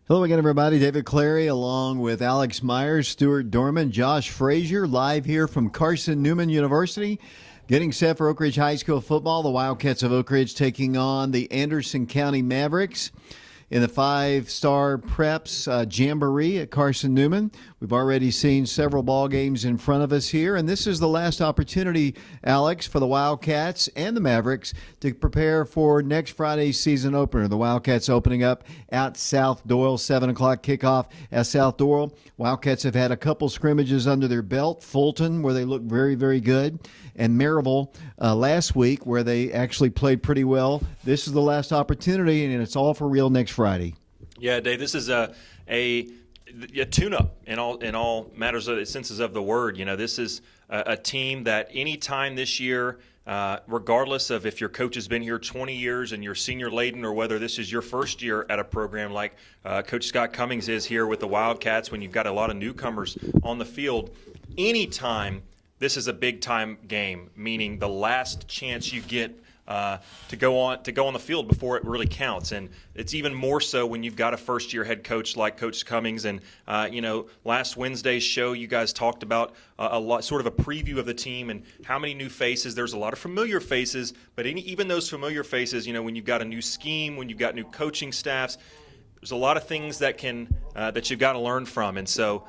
Hello again, everybody. David Clary along with Alex Myers, Stuart Dorman, Josh Frazier, live here from Carson Newman University. Getting set for Oak Ridge High School football. The Wildcats of Oak Ridge taking on the Anderson County Mavericks in the five-star Preps Jamboree at Carson Newman. We've already seen several ball games in front of us here, and this is the last opportunity, Alex, for the Wildcats and the Mavericks to prepare for next Friday's season opener. The Wildcats opening up at South Doyle, 7 o'clock kickoff at South Doyle. Wildcats have had a couple scrimmages under their belt. Fulton, where they look very, very good, and Maryville last week, where they actually played pretty well. This is the last opportunity, and it's all for real next Friday. Yeah, Dave, this is a tune-up in all matters of senses of the word. You know, this is a team that any time this year, regardless of if your coach has been here 20 years and you're senior laden, or whether this is your first year at a program like Coach Scott Cummings is here with the Wildcats, when you've got a lot of newcomers on the field, anytime this is a big-time game, meaning the last chance you get to go on the field before it really counts. And it's even more so when you've got a first-year head coach like Coach Cummings. And last Wednesday's show, you guys talked about a lot, sort of a preview of the team and how many new faces. There's a lot of familiar faces, but even those familiar faces, when you've got a new scheme, when you've got new coaching staffs, there's a lot of things that you've got to learn from, and so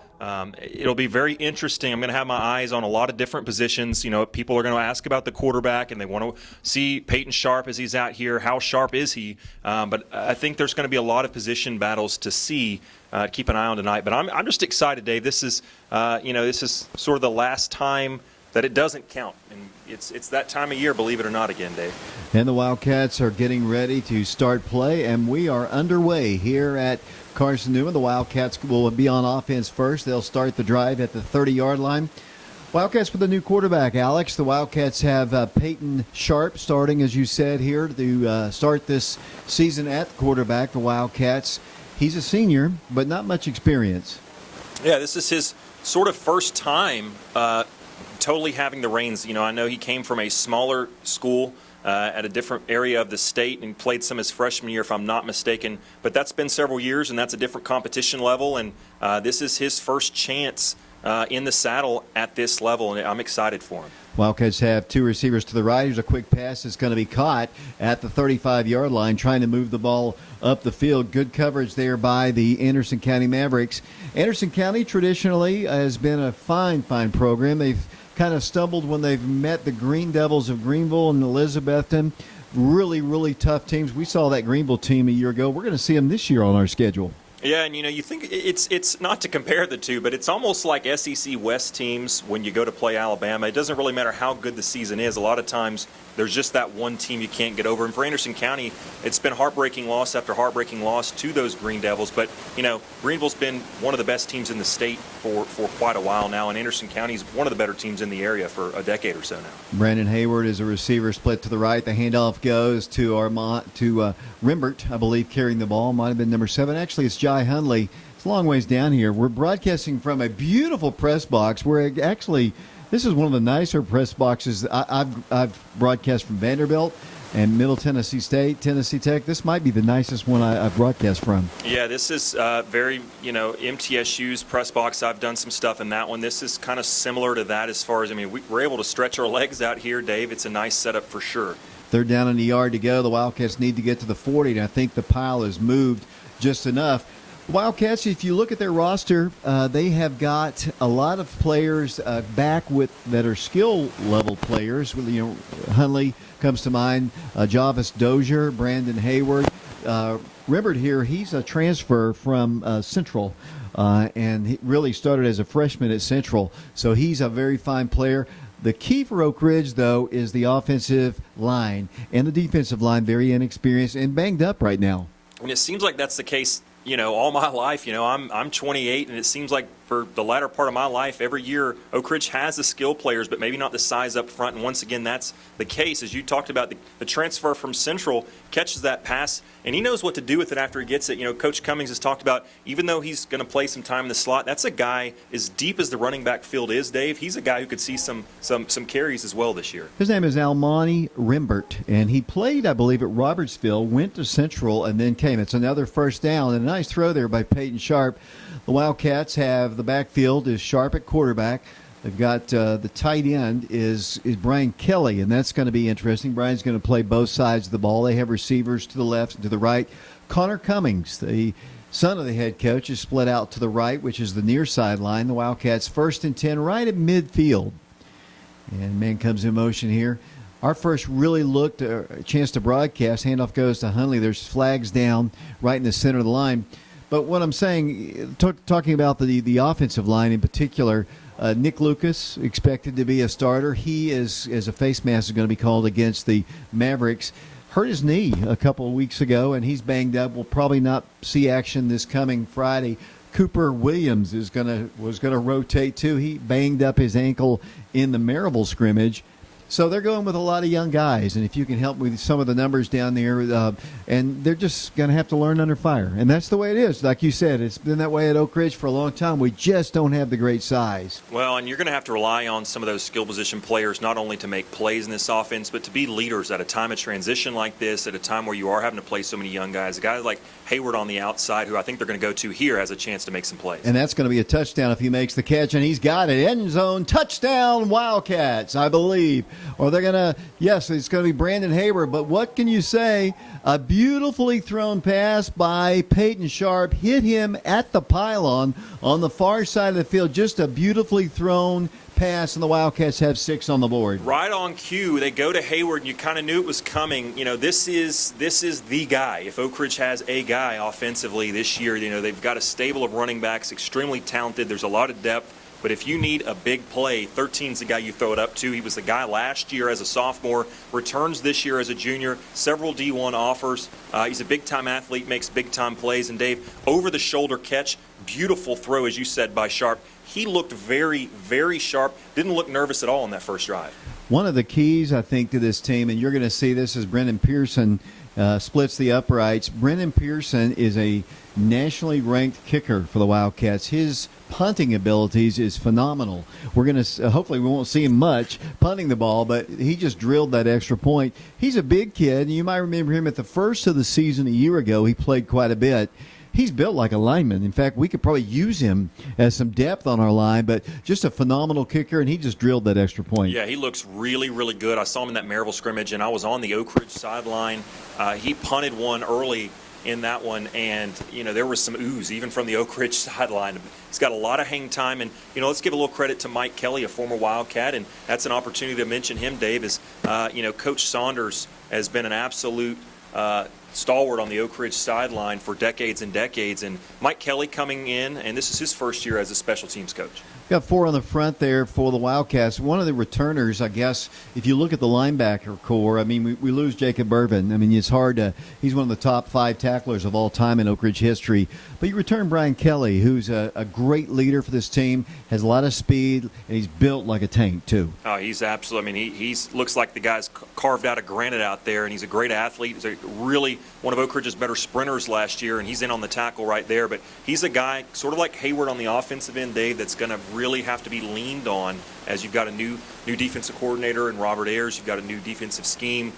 it'll be very interesting. I'm going to have my eyes on a lot of different positions. People are going to ask about the quarterback, and they want to see Peyton Sharp as he's out here. How sharp is he? But I think there's going to be a lot of position battles to see. Keep an eye on tonight. But I'm just excited, Dave. This is sort of the last time that it doesn't count, and it's that time of year, believe it or not, again, Dave. And the Wildcats are getting ready to start play, and we are underway here at Carson Newman. The Wildcats will be on offense first. They'll start the drive at the 30-yard line. Wildcats with a new quarterback, Alex. The Wildcats have Peyton Sharp starting, as you said, here to start this season at quarterback. The Wildcats, he's a senior, but not much experience. Yeah, this is his sort of first time totally having the reins. I know he came from a smaller school at a different area of the state and played some his freshman year, if I'm not mistaken. But that's been several years, and that's a different competition level. And this is his first chance in the saddle at this level, and I'm excited for him. Wildcats have two receivers to the right. Here's a quick pass that's going to be caught at the 35-yard line, trying to move the ball up the field. Good coverage there by the Anderson County Mavericks. Anderson County traditionally has been a fine program. They've kind of stumbled when they've met the Green Devils of Greenville and Elizabethton. Really, really tough teams. We saw that Greenville team a year ago. We're going to see them this year on our schedule. Yeah, and you think it's not to compare the two, but it's almost like SEC West teams when you go to play Alabama. It doesn't really matter how good the season is. A lot of times there's just that one team you can't get over. And for Anderson County, it's been heartbreaking loss after heartbreaking loss to those Green Devils. But, Greenville's been one of the best teams in the state for quite a while now, and Anderson County is one of the better teams in the area for a decade or so now. Brandon Hayward is a receiver split to the right. The handoff goes to Rimbert, I believe, carrying the ball. Might have been number 7. Actually, it's Jai Hundley. It's a long ways down here. We're broadcasting from a beautiful press box where actually this is one of the nicer press boxes. I've broadcast from Vanderbilt and Middle Tennessee State, Tennessee Tech. This might be the nicest one I've broadcast from. Yeah, this is very, MTSU's press box. I've done some stuff in that one. This is kind of similar to that as far as, we're able to stretch our legs out here, Dave. It's a nice setup for sure. Third down in the yard to go. The Wildcats need to get to the 40, and I think the pile is moved just enough. Wildcats, if you look at their roster, they have got a lot of players back that are skill level players. Hundley comes to mind, Javis Dozier, Brandon Hayward. Rimbert here, he's a transfer from Central, and he really started as a freshman at Central, so he's a very fine player. The key for Oak Ridge, though, is the offensive line and the defensive line, very inexperienced and banged up right now. And it seems like that's the case all my life. I'm 28, and it seems like for the latter part of my life, every year Oak Ridge has the skill players, but maybe not the size up front. And once again, that's the case. As you talked about, the transfer from Central catches that pass, and he knows what to do with it after he gets it. You know, Coach Cummings has talked about, even though he's going to play some time in the slot, that's a guy as deep as the running back field is, Dave. He's a guy who could see some carries as well this year. His name is Almani Rimbert, and he played, I believe, at Robertsville, went to Central, and then came. It's another first down, and a nice throw there by Peyton Sharp. The Wildcats have the backfield is Sharp at quarterback. They've got the tight end is Brian Kelly, and that's going to be interesting. Brian's going to play both sides of the ball. They have receivers to the left and to the right. Connor Cummings, the son of the head coach, is split out to the right, which is the near sideline. The Wildcats 1st and 10 right at midfield. And man comes in motion here. Our first really looked a chance to broadcast. Handoff goes to Hundley. There's flags down right in the center of the line. But what I'm saying, talking about the offensive line in particular, Nick Lucas expected to be a starter. He is, as a face mask, is going to be called against the Mavericks. Hurt his knee a couple of weeks ago, and he's banged up. We'll probably not see action this coming Friday. Cooper Williams was going to rotate too. He banged up his ankle in the Maryville scrimmage. So they're going with a lot of young guys, and if you can help with some of the numbers down there, and they're just going to have to learn under fire. And that's the way it is. Like you said, it's been that way at Oak Ridge for a long time. We just don't have the great size. Well, and you're going to have to rely on some of those skill position players not only to make plays in this offense, but to be leaders at a time of transition like this, at a time where you are having to play so many young guys. A guy like Hayward on the outside, who I think they're going to go to here, has a chance to make some plays. And that's going to be a touchdown if he makes the catch, and he's got it. End zone, touchdown, Wildcats, I believe. Or they're going to, yes, it's going to be Brandon Hayward, but what can you say? A beautifully thrown pass by Peyton Sharp hit him at the pylon on the far side of the field. Just a beautifully thrown pass, and the Wildcats have 6 on the board. Right on cue, they go to Hayward, and you kind of knew it was coming. You know, this is the guy. If Oak Ridge has a guy offensively this year, you know, they've got a stable of running backs, extremely talented. There's a lot of depth. But if you need a big play, 13's the guy you throw it up to. He was the guy last year as a sophomore, returns this year as a junior, several D1 offers. He's a big-time athlete, makes big-time plays. And, Dave, over-the-shoulder catch, beautiful throw, as you said, by Sharp. He looked very, very sharp, didn't look nervous at all on that first drive. One of the keys, I think, to this team, and you're going to see this as Brendan Pearson splits the uprights. Brendan Pearson is a nationally ranked kicker for the Wildcats. His punting abilities is phenomenal. We're going to hopefully we won't see him much punting the ball, but he just drilled that extra point. He's a big kid, and you might remember him at the first of the season a year ago. He played quite a bit. He's built like a lineman. In fact, we could probably use him as some depth on our line, but just a phenomenal kicker, and he just drilled that extra point. Yeah, he looks really, really good. I saw him in that Maryville scrimmage, and I was on the Oak Ridge sideline. He punted one early in that one, and, you know, there was some ooze even from the Oak Ridge sideline. He's got a lot of hang time, and, you know, let's give a little credit to Mike Kelly, a former Wildcat, and that's an opportunity to mention him, Dave, is, you know, Coach Saunders has been an absolute stalwart on the Oak Ridge sideline for decades and decades, and Mike Kelly coming in, and this is his first year as a special teams coach. Got 4 on the front there for the Wildcats. One of the returners, I guess, if you look at the linebacker core, I mean, we lose Jacob Irvin. I mean, it's hard to – he's one of the top 5 tacklers of all time in Oak Ridge history. But you return Brian Kelly, who's a great leader for this team, has a lot of speed, and he's built like a tank, too. Oh, he's absolutely – I mean, he's looks like the guy's carved out of granite out there, and he's a great athlete. He's a really one of Oak Ridge's better sprinters last year, and he's in on the tackle right there. But he's a guy, sort of like Hayward on the offensive end, Dave, that's going to really have to be leaned on as you've got a new defensive coordinator in Robert Ayers. You've got a new defensive scheme.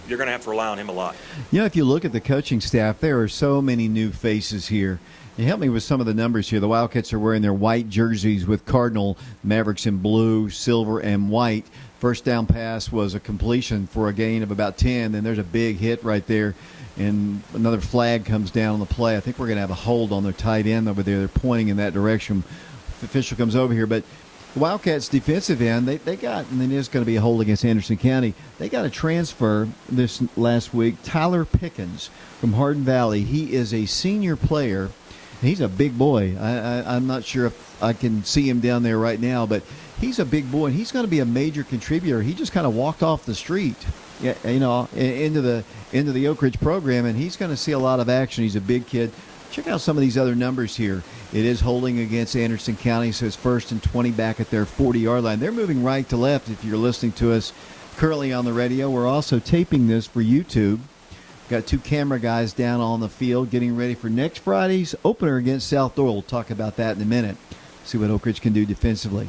You're going to have to rely on him a lot. You know, if you look at the coaching staff, there are so many new faces here. And help me with some of the numbers here. The Wildcats are wearing their white jerseys with Cardinal Mavericks in blue, silver, and white. First down pass was a completion for a gain of about 10. Then there's a big hit right there, and another flag comes down on the play. I think we're going to have a hold on their tight end over there. They're pointing in that direction. The official comes over here, but the Wildcats defensive end, they got, and then there's going to be a hold against Anderson County. They got a transfer this last week, Tyler Pickens from Hardin Valley. He is a senior player. He's a big boy. I'm not sure if I can see him down there right now, but he's a big boy, and he's going to be a major contributor. He just kind of walked off the street, you know, into the Oak Ridge program, and he's going to see a lot of action. He's a big kid. Check out some of these other numbers here. It is holding against Anderson County, so it's 1st and 20 back at their 40-yard line. They're moving right to left if you're listening to us currently on the radio. We're also taping this for YouTube. Got 2 camera guys down on the field getting ready for next Friday's opener against South Doyle. We'll talk about that in a minute. See what Oak Ridge can do defensively.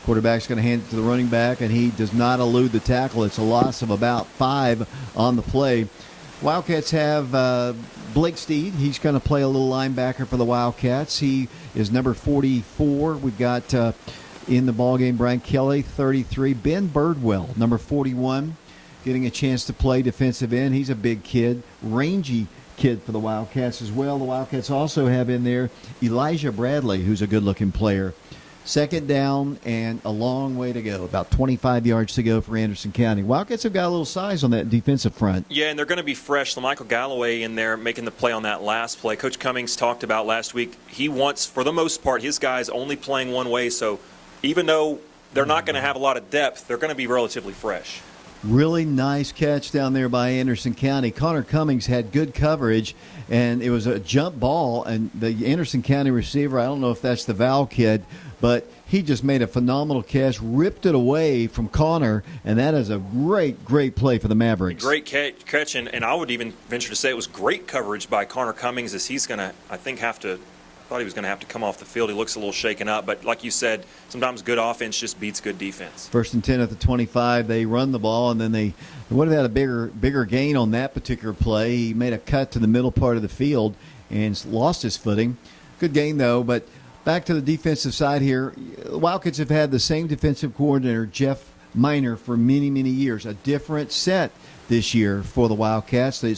Quarterback's going to hand it to the running back, and he does not elude the tackle. It's a loss of about 5 on the play. Wildcats have Blake Steed. He's going to play a little linebacker for the Wildcats. He is number 44. We've got in the ballgame Brian Kelly, 33. Ben Birdwell, number 41, getting a chance to play defensive end. He's a big kid, rangy kid for the Wildcats as well. The Wildcats also have in there Elijah Bradley, who's a good-looking player. 2nd down and a long way to go, about 25 yards to go for Anderson County. Wildcats have got a little size on that defensive front. Yeah, and they're going to be fresh. LaMichael Galloway in there making the play on that last play. Coach Cummings talked about last week, he wants, for the most part, his guys only playing one way, so even though they're not going to have a lot of depth, they're going to be relatively fresh. Really nice catch down there by Anderson County. Connor Cummings had good coverage, and it was a jump ball, and the Anderson County receiver, I don't know if that's the Val kid, but he just made a phenomenal catch, ripped it away from Connor, and that is a great, great play for the Mavericks. Great catch, and I would even venture to say it was great coverage by Connor Cummings, as he's going to, I thought he was going to have to come off the field. He looks a little shaken up, but like you said, sometimes good offense just beats good defense. 1st and 10 at the 25. They run the ball, and then they would have had a bigger gain on that particular play. He made a cut to the middle part of the field and lost his footing. Good gain, though, but back to the defensive side here. The Wildcats have had the same defensive coordinator, Jeff Miner, for many, many years. A different set this year for the Wildcats. We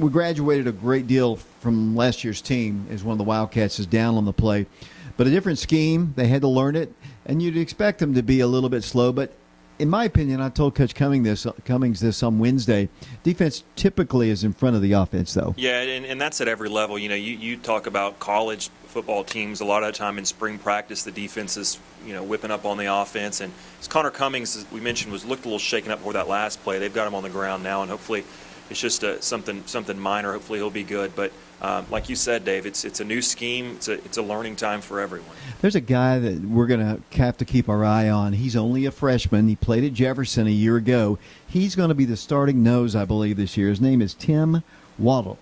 graduated a great deal from last year's team as one of the Wildcats is down on the play. But a different scheme. They had to learn it, and you'd expect them to be a little bit slow. But in my opinion, I told Coach Cummings this on Wednesday, defense typically is in front of the offense, though. Yeah, and that's at every level. You talk about college football teams a lot of the time in spring practice, the defense is whipping up on the offense. And as Connor Cummings, as we mentioned, looked a little shaken up before that last play. They've got him on the ground now, and hopefully it's just something minor. Hopefully he'll be good. But like you said, Dave, it's a new scheme. It's a learning time for everyone. There's a guy that we're going to have to keep our eye on. He's only a freshman. He played at Jefferson a year ago. He's going to be the starting nose, I believe, this year. His name is Tim Waters,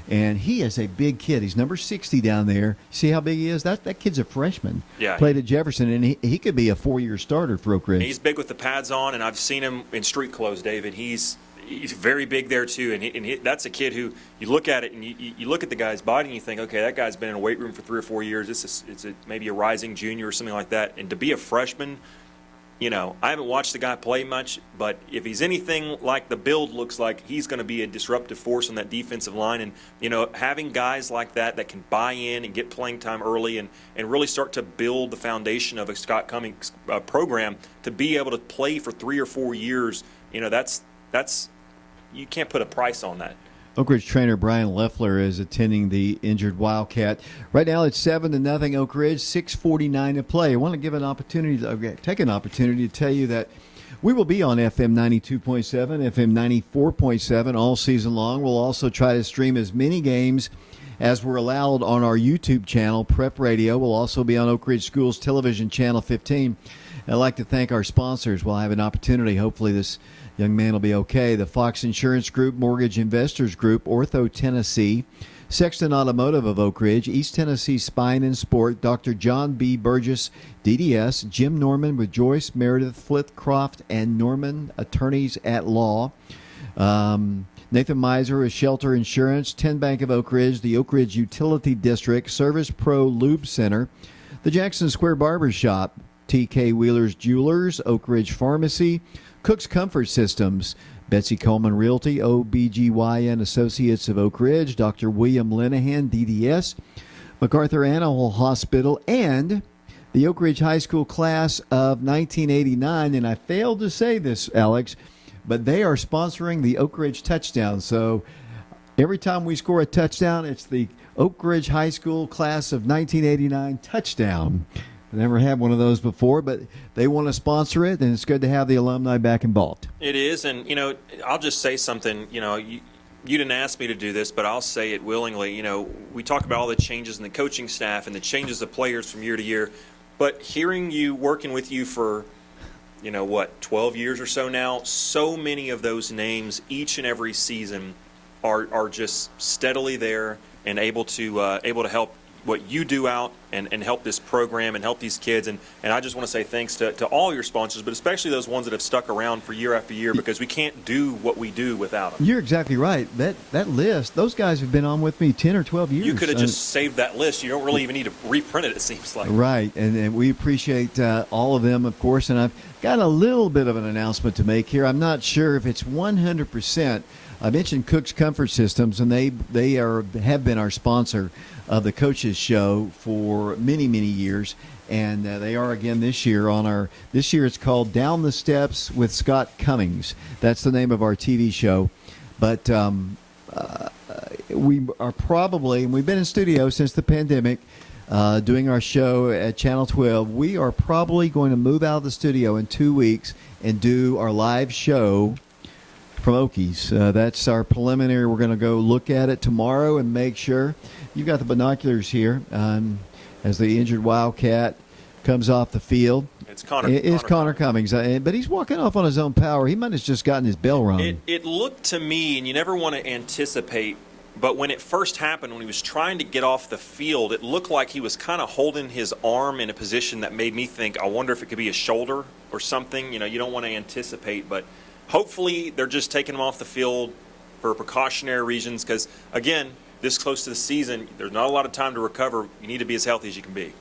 and he is a big kid. He's number 60 down there. See how big he is? That kid's a freshman. Yeah, played at Jefferson, and he could be a 4-year starter for Oak Ridge. He's big with the pads on, and I've seen him in street clothes, David. He's very big there too, and that's a kid who you look at it and you look at the guy's body and you think, okay, that guy's been in a weight room for 3 or 4 years. It's maybe a rising junior or something like that, and to be a freshman. I haven't watched the guy play much, but if he's anything like the build looks like, he's going to be a disruptive force on that defensive line. And, having guys like that can buy in and get playing time early and really start to build the foundation of a Scott Cummings program to be able to play for 3 or 4 years, that's you can't put a price on that. Oak Ridge trainer Brian Leffler is attending the injured Wildcat. Right now it's 7-0 Oak Ridge, 6:49 to play. I want to give take an opportunity to tell you that we will be on FM 92.7, FM 94.7 all season long. We'll also try to stream as many games as we're allowed on our YouTube channel, Prep Radio. We'll also be on Oak Ridge Schools Television Channel 15. I'd like to thank our sponsors. We'll have an opportunity. Hopefully this young man will be okay. The Fox Insurance Group, Mortgage Investors Group, Ortho Tennessee, Sexton Automotive of Oak Ridge, East Tennessee Spine and Sport, Dr. John B. Burgess, DDS, Jim Norman with Joyce, Meredith, Flithcroft, and Norman, attorneys at law. Nathan Miser with Shelter Insurance, 10 Bank of Oak Ridge, the Oak Ridge Utility District, Service Pro Lube Center, the Jackson Square Barber Shop, TK Wheeler's Jewelers, Oak Ridge Pharmacy, Cook's Comfort Systems, Betsy Coleman Realty, OBGYN Associates of Oak Ridge, Dr. William Linehan, DDS, MacArthur Animal Hospital, and the Oak Ridge High School class of 1989. And I failed to say this, Alex, but they are sponsoring the Oak Ridge Touchdown. So every time we score a touchdown, it's the Oak Ridge High School class of 1989 touchdown. Never had one of those before, but they want to sponsor it, and it's good to have the alumni back involved. It is, and I'll just say something. You didn't ask me to do this, but I'll say it willingly. We talk about all the changes in the coaching staff and the changes of players from year to year, but hearing you, working with you for 12 years or so now, so many of those names each and every season are just steadily there and able to help what you do out and help this program and help these kids. And I just want to say thanks to all your sponsors, but especially those ones that have stuck around for year after year, because we can't do what we do without them. You're exactly right. That list, those guys have been on with me 10 or 12 years. You could have just saved that list. You don't really even need to reprint it seems like. Right, and we appreciate all of them, of course. And I've got a little bit of an announcement to make here. I'm not sure if it's 100%. I mentioned Cook's Comfort Systems, and they have been our sponsor of the Coaches Show for many, many years, and they are again this year this year it's called Down the Steps with Scott Cummings. That's the name of our TV show. But we are probably, and we've been in studio since the pandemic, doing our show at Channel 12. We are probably going to move out of the studio in 2 weeks and do our live show from Okies. That's our preliminary. We're going to go look at it tomorrow and make sure. You've got the binoculars here as the injured Wildcat comes off the field. It's Connor Cummings. But he's walking off on his own power. He might have just gotten his bell rung. It looked to me, and you never want to anticipate, but when it first happened, when he was trying to get off the field, it looked like he was kind of holding his arm in a position that made me think, I wonder if it could be a shoulder or something. You don't want to anticipate, but hopefully they're just taking him off the field for precautionary reasons because, again, this close to the season, there's not a lot of time to recover. You need to be as healthy as you can be.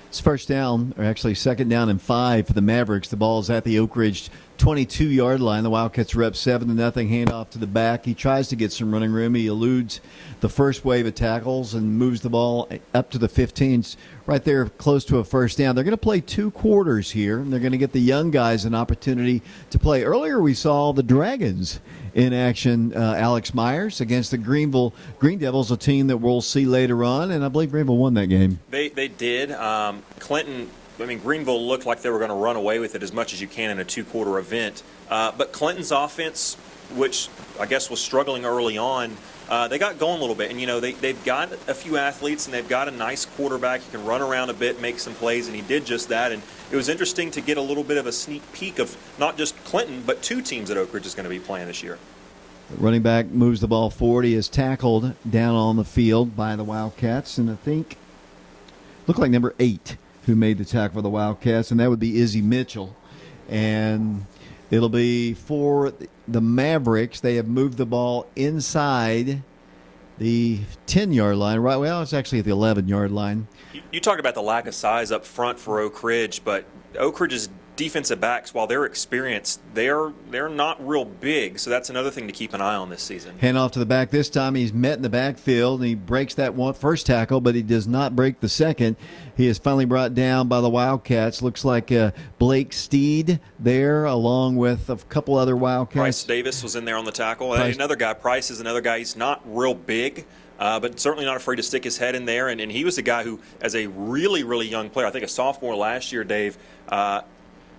It's first down, or actually second down and 5 for the Mavericks. The ball is at the Oak Ridge 22-yard line. The Wildcats are up 7-0. Handoff to the back. He tries to get some running room. He eludes the first wave of tackles and moves the ball up to the 15s, right there close to a first down. They're going to play 2 quarters here, and they're going to get the young guys an opportunity to play. Earlier we saw the Dragons in action, Alex Myers against the Green Devils, a team that we'll see later on, and I believe Greenville won that game. They did. Greenville looked like they were going to run away with it as much as you can in a 2-quarter event. But Clinton's offense, which I guess was struggling early on, they got going a little bit. And, they've got a few athletes, and they've got a nice quarterback. He can run around a bit, make some plays, and he did just that. And it was interesting to get a little bit of a sneak peek of not just Clinton, but 2 teams that Oak Ridge is going to be playing this year. The running back moves the ball forward. He is tackled down on the field by the Wildcats, and I think looked like number 8 who made the tackle for the Wildcats, and that would be Izzy Mitchell. And it'll be for the Mavericks. They have moved the ball inside the 10-yard line. Right, well, it's actually at the 11-yard line. You talked about the lack of size up front for Oak Ridge, but Oak Ridge's defensive backs, while they're experienced, they're not real big, so that's another thing to keep an eye on this season. Hand off to the back this time. He's met in the backfield, and he breaks that first tackle, but he does not break the second. He is finally brought down by the Wildcats. Looks like Blake Steed there, along with a couple other Wildcats. Bryce Davis was in there on the tackle. Another guy, Price is another guy. He's not real big, but certainly not afraid to stick his head in there. And he was a guy who, as a really, really young player, I think a sophomore last year, Dave,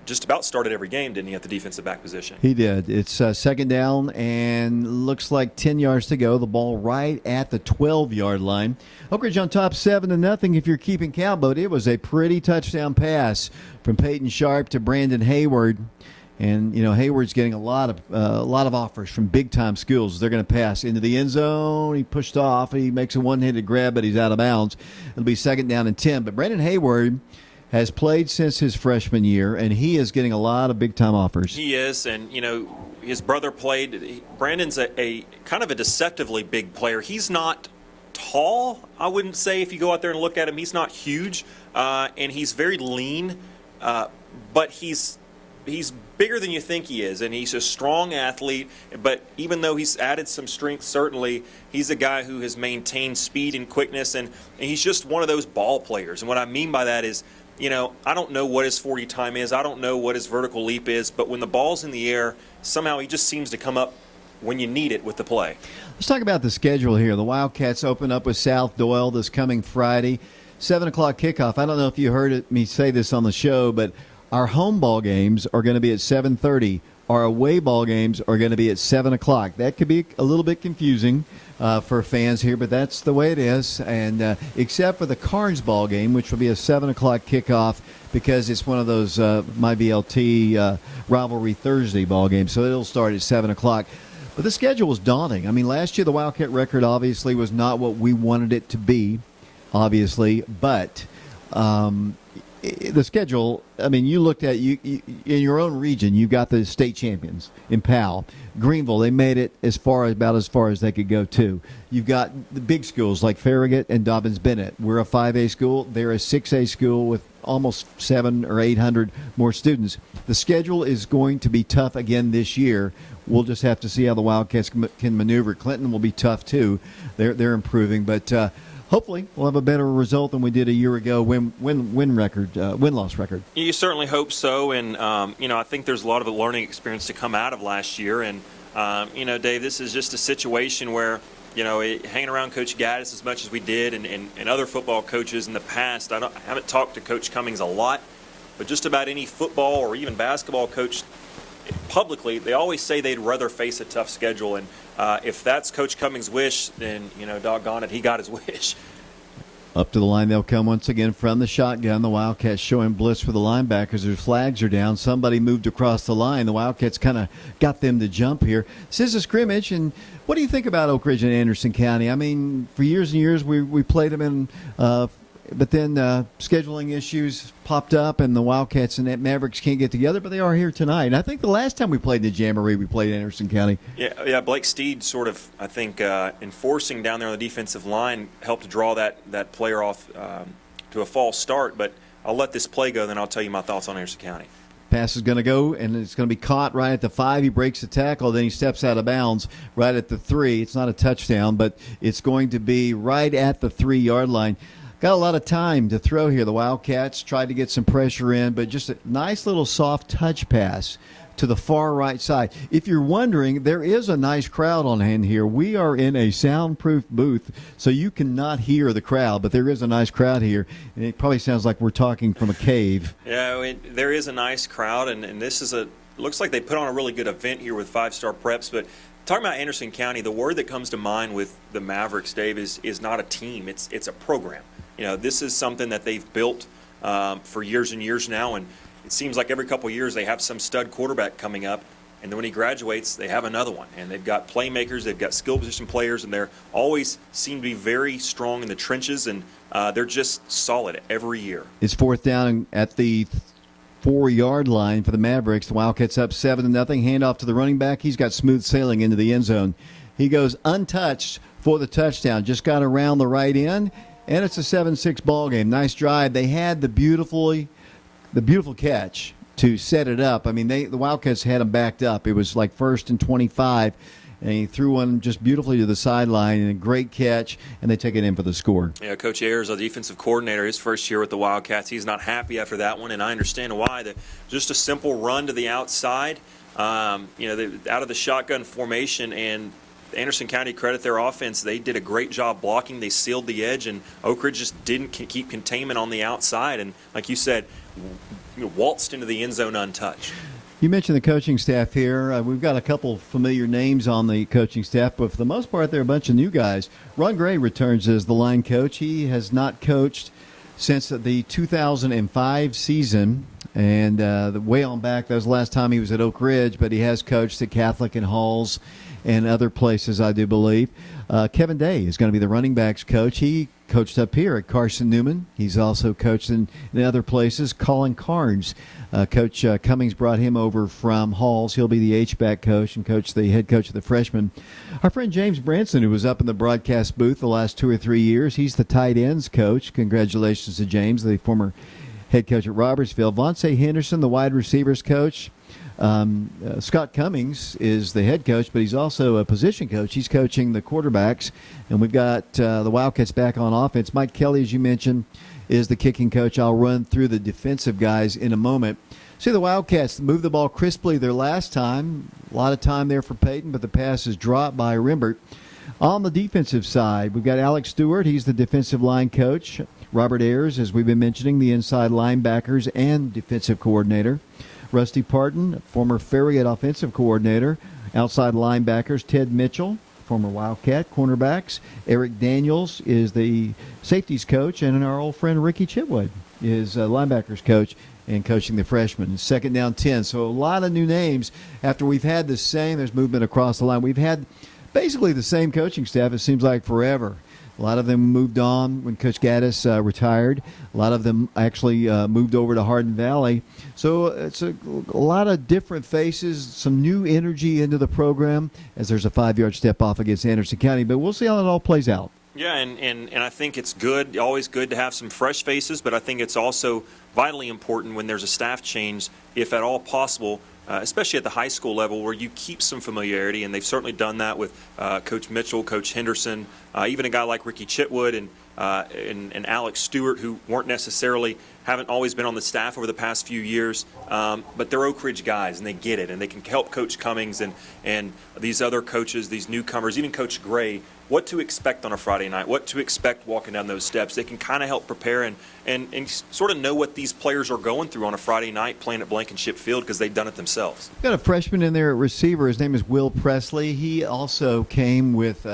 just about started every game, didn't he, at the defensive back position? He did. It's second down and looks like 10 yards to go. The ball right at the 12-yard line. Oak Ridge on top 7-0 if you're keeping count, but it was a pretty touchdown pass from Peyton Sharp to Brandon Hayward. And, Hayward's getting a lot of offers from big-time schools. They're going to pass into the end zone. He pushed off. He makes a one-handed grab, but he's out of bounds. It'll be second down and 10. But Brandon Hayward has played since his freshman year, and he is getting a lot of big-time offers. He is, and, his brother played. Brandon's a kind of a deceptively big player. He's not tall, I wouldn't say, if you go out there and look at him. He's not huge, and he's very lean, but he's bigger than you think he is, and he's a strong athlete. But even though he's added some strength, certainly, he's a guy who has maintained speed and quickness, and he's just one of those ball players. And what I mean by that is, I don't know what his 40 time is. I don't know what his vertical leap is. But when the ball's in the air, somehow he just seems to come up when you need it with the play. Let's talk about the schedule here. The Wildcats open up with South Doyle this coming Friday. 7 o'clock kickoff. I don't know if you heard me say this on the show, but our home ball games are going to be at 7:30. Our away ball games are going to be at 7 o'clock. That could be a little bit confusing for fans here, but that's the way it is. And except for the Carnes ball game, which will be a 7 o'clock kickoff because it's one of those My BLT rivalry Thursday ball games, so it'll start at 7 o'clock. But the schedule was daunting. I mean, last year the Wildcat record obviously was not what we wanted it to be, obviously, but the schedule, I mean, you looked at you in your own region. You got the state champions in Powell, Greenville. They made it about as far as they could go too. You've got the big schools like Farragut and Dobbins-Bennett. We're a 5A school. They're a 6A school with almost 700 or 800 more students. The schedule is going to be tough again this year. We'll just have to see how the Wildcats can maneuver. Clinton will be tough too. They're improving, but. Hopefully, we'll have a better result than we did a year ago. Win-loss record. You certainly hope so, and I think there's a lot of a learning experience to come out of last year. And Dave, this is just a situation where hanging around Coach Gaddis as much as we did, and other football coaches in the past. I haven't talked to Coach Cummings a lot, but just about any football or even basketball coach publicly, they always say they'd rather face a tough schedule. And if that's Coach Cummings' wish, then, doggone it, he got his wish. Up to the line they'll come once again from the shotgun. The Wildcats showing blitz for the linebackers. Their flags are down. Somebody moved across the line. The Wildcats kind of got them to jump here. This is a scrimmage, and what do you think about Oak Ridge and Anderson County? I mean, for years and years we played them in but then scheduling issues popped up, and the Wildcats and Mavericks can't get together, but they are here tonight. And I think the last time we played in the Jamboree, we played Anderson County. Yeah. Blake Steed sort of, I think, enforcing down there on the defensive line helped draw that player off to a false start. But I'll let this play go, then I'll tell you my thoughts on Anderson County. Pass is going to go, and it's going to be caught right at the 5. He breaks the tackle, then he steps out of bounds right at the 3. It's not a touchdown, but it's going to be right at the 3-yard line. Got a lot of time to throw here. The Wildcats tried to get some pressure in, but just a nice little soft touch pass to the far right side. If you're wondering, there is a nice crowd on hand here. We are in a soundproof booth, so you cannot hear the crowd, but there is a nice crowd here, and it probably sounds like we're talking from a cave. Yeah, there is a nice crowd, and this is looks like they put on a really good event here with 5-star Preps, but talking about Anderson County, the word that comes to mind with the Mavericks, Dave, is not a team. It's a program. This is something that they've built for years and years now, and it seems like every couple of years they have some stud quarterback coming up, and then when he graduates, they have another one. And they've got playmakers, they've got skill position players, and they're always seem to be very strong in the trenches, and they're just solid every year. It's 4th down at the 4-yard line for the Mavericks. The Wildcats up 7-0. Handoff to the running back. He's got smooth sailing into the end zone. He goes untouched for the touchdown. Just got around the right end. And it's a 7-6 ball game. Nice drive. They had the beautiful catch to set it up. I mean, the Wildcats had them backed up. It was like 1st and 25, and he threw one just beautifully to the sideline, and a great catch, and they take it in for the score. Yeah, Coach Ayers, the defensive coordinator, his first year with the Wildcats, he's not happy after that one, and I understand why. Just a simple run to the outside, out of the shotgun formation, and Anderson County, credit their offense. They did a great job blocking. They sealed the edge, and Oak Ridge just didn't keep containment on the outside. And like you said, waltzed into the end zone untouched. You mentioned the coaching staff here. We've got a couple familiar names on the coaching staff, but for the most part, they're a bunch of new guys. Ron Gray returns as the line coach. He has not coached since the 2005 season, and way on back, that was the last time he was at Oak Ridge, but he has coached at Catholic and Halls and other places, I do believe. Kevin Day is going to be the running backs coach. He coached up here at Carson Newman. He's also coached in other places. Colin Carnes, Coach Cummings brought him over from Halls. He'll be the H-back coach and the head coach of the freshmen. Our friend James Branson, who was up in the broadcast booth the last 2 or 3 years, he's the tight ends coach. Congratulations to James, the former head coach at Robertsville. Vontae Henderson, the wide receivers coach. Scott Cummings is the head coach, but he's also a position coach. He's coaching the quarterbacks, and we've got the Wildcats back on offense. Mike Kelly, as you mentioned, is the kicking coach. I'll run through the defensive guys in a moment. See, the Wildcats moved the ball crisply their last time. A lot of time there for Peyton, but the pass is dropped by Rimbert. On the defensive side, we've got Alex Stewart. He's the defensive line coach. Robert Ayers, as we've been mentioning, the inside linebackers and defensive coordinator. Rusty Parton, former Farragut offensive coordinator. Outside linebackers, Ted Mitchell, former Wildcat cornerbacks. Eric Daniels is the safeties coach, and our old friend Ricky Chitwood is linebackers coach and coaching the freshmen. Second down 10. So a lot of new names after we've had the same. There's movement across the line. We've had basically the same coaching staff, it seems like, forever. A lot of them moved on when Coach Gaddis retired. A lot of them actually moved over to Hardin Valley. So it's a lot of different faces, some new energy into the program as there's a 5-yard step off against Anderson County. But we'll see how it all plays out. Yeah, and I think it's good, always good to have some fresh faces, but I think it's also vitally important when there's a staff change, if at all possible, especially at the high school level, where you keep some familiarity, and they've certainly done that with Coach Mitchell, Coach Henderson, even a guy like Ricky Chitwood and Alex Stewart, who haven't always been on the staff over the past few years, but they're Oak Ridge guys, and they get it, and they can help Coach Cummings and these other coaches, these newcomers, even Coach Gray, what to expect on a Friday night, what to expect walking down those steps. They can kind of help prepare and sort of know what these players are going through on a Friday night playing at Blankenship Field because they've done it themselves. We've got a freshman in there at receiver. His name is Will Presley. He also came with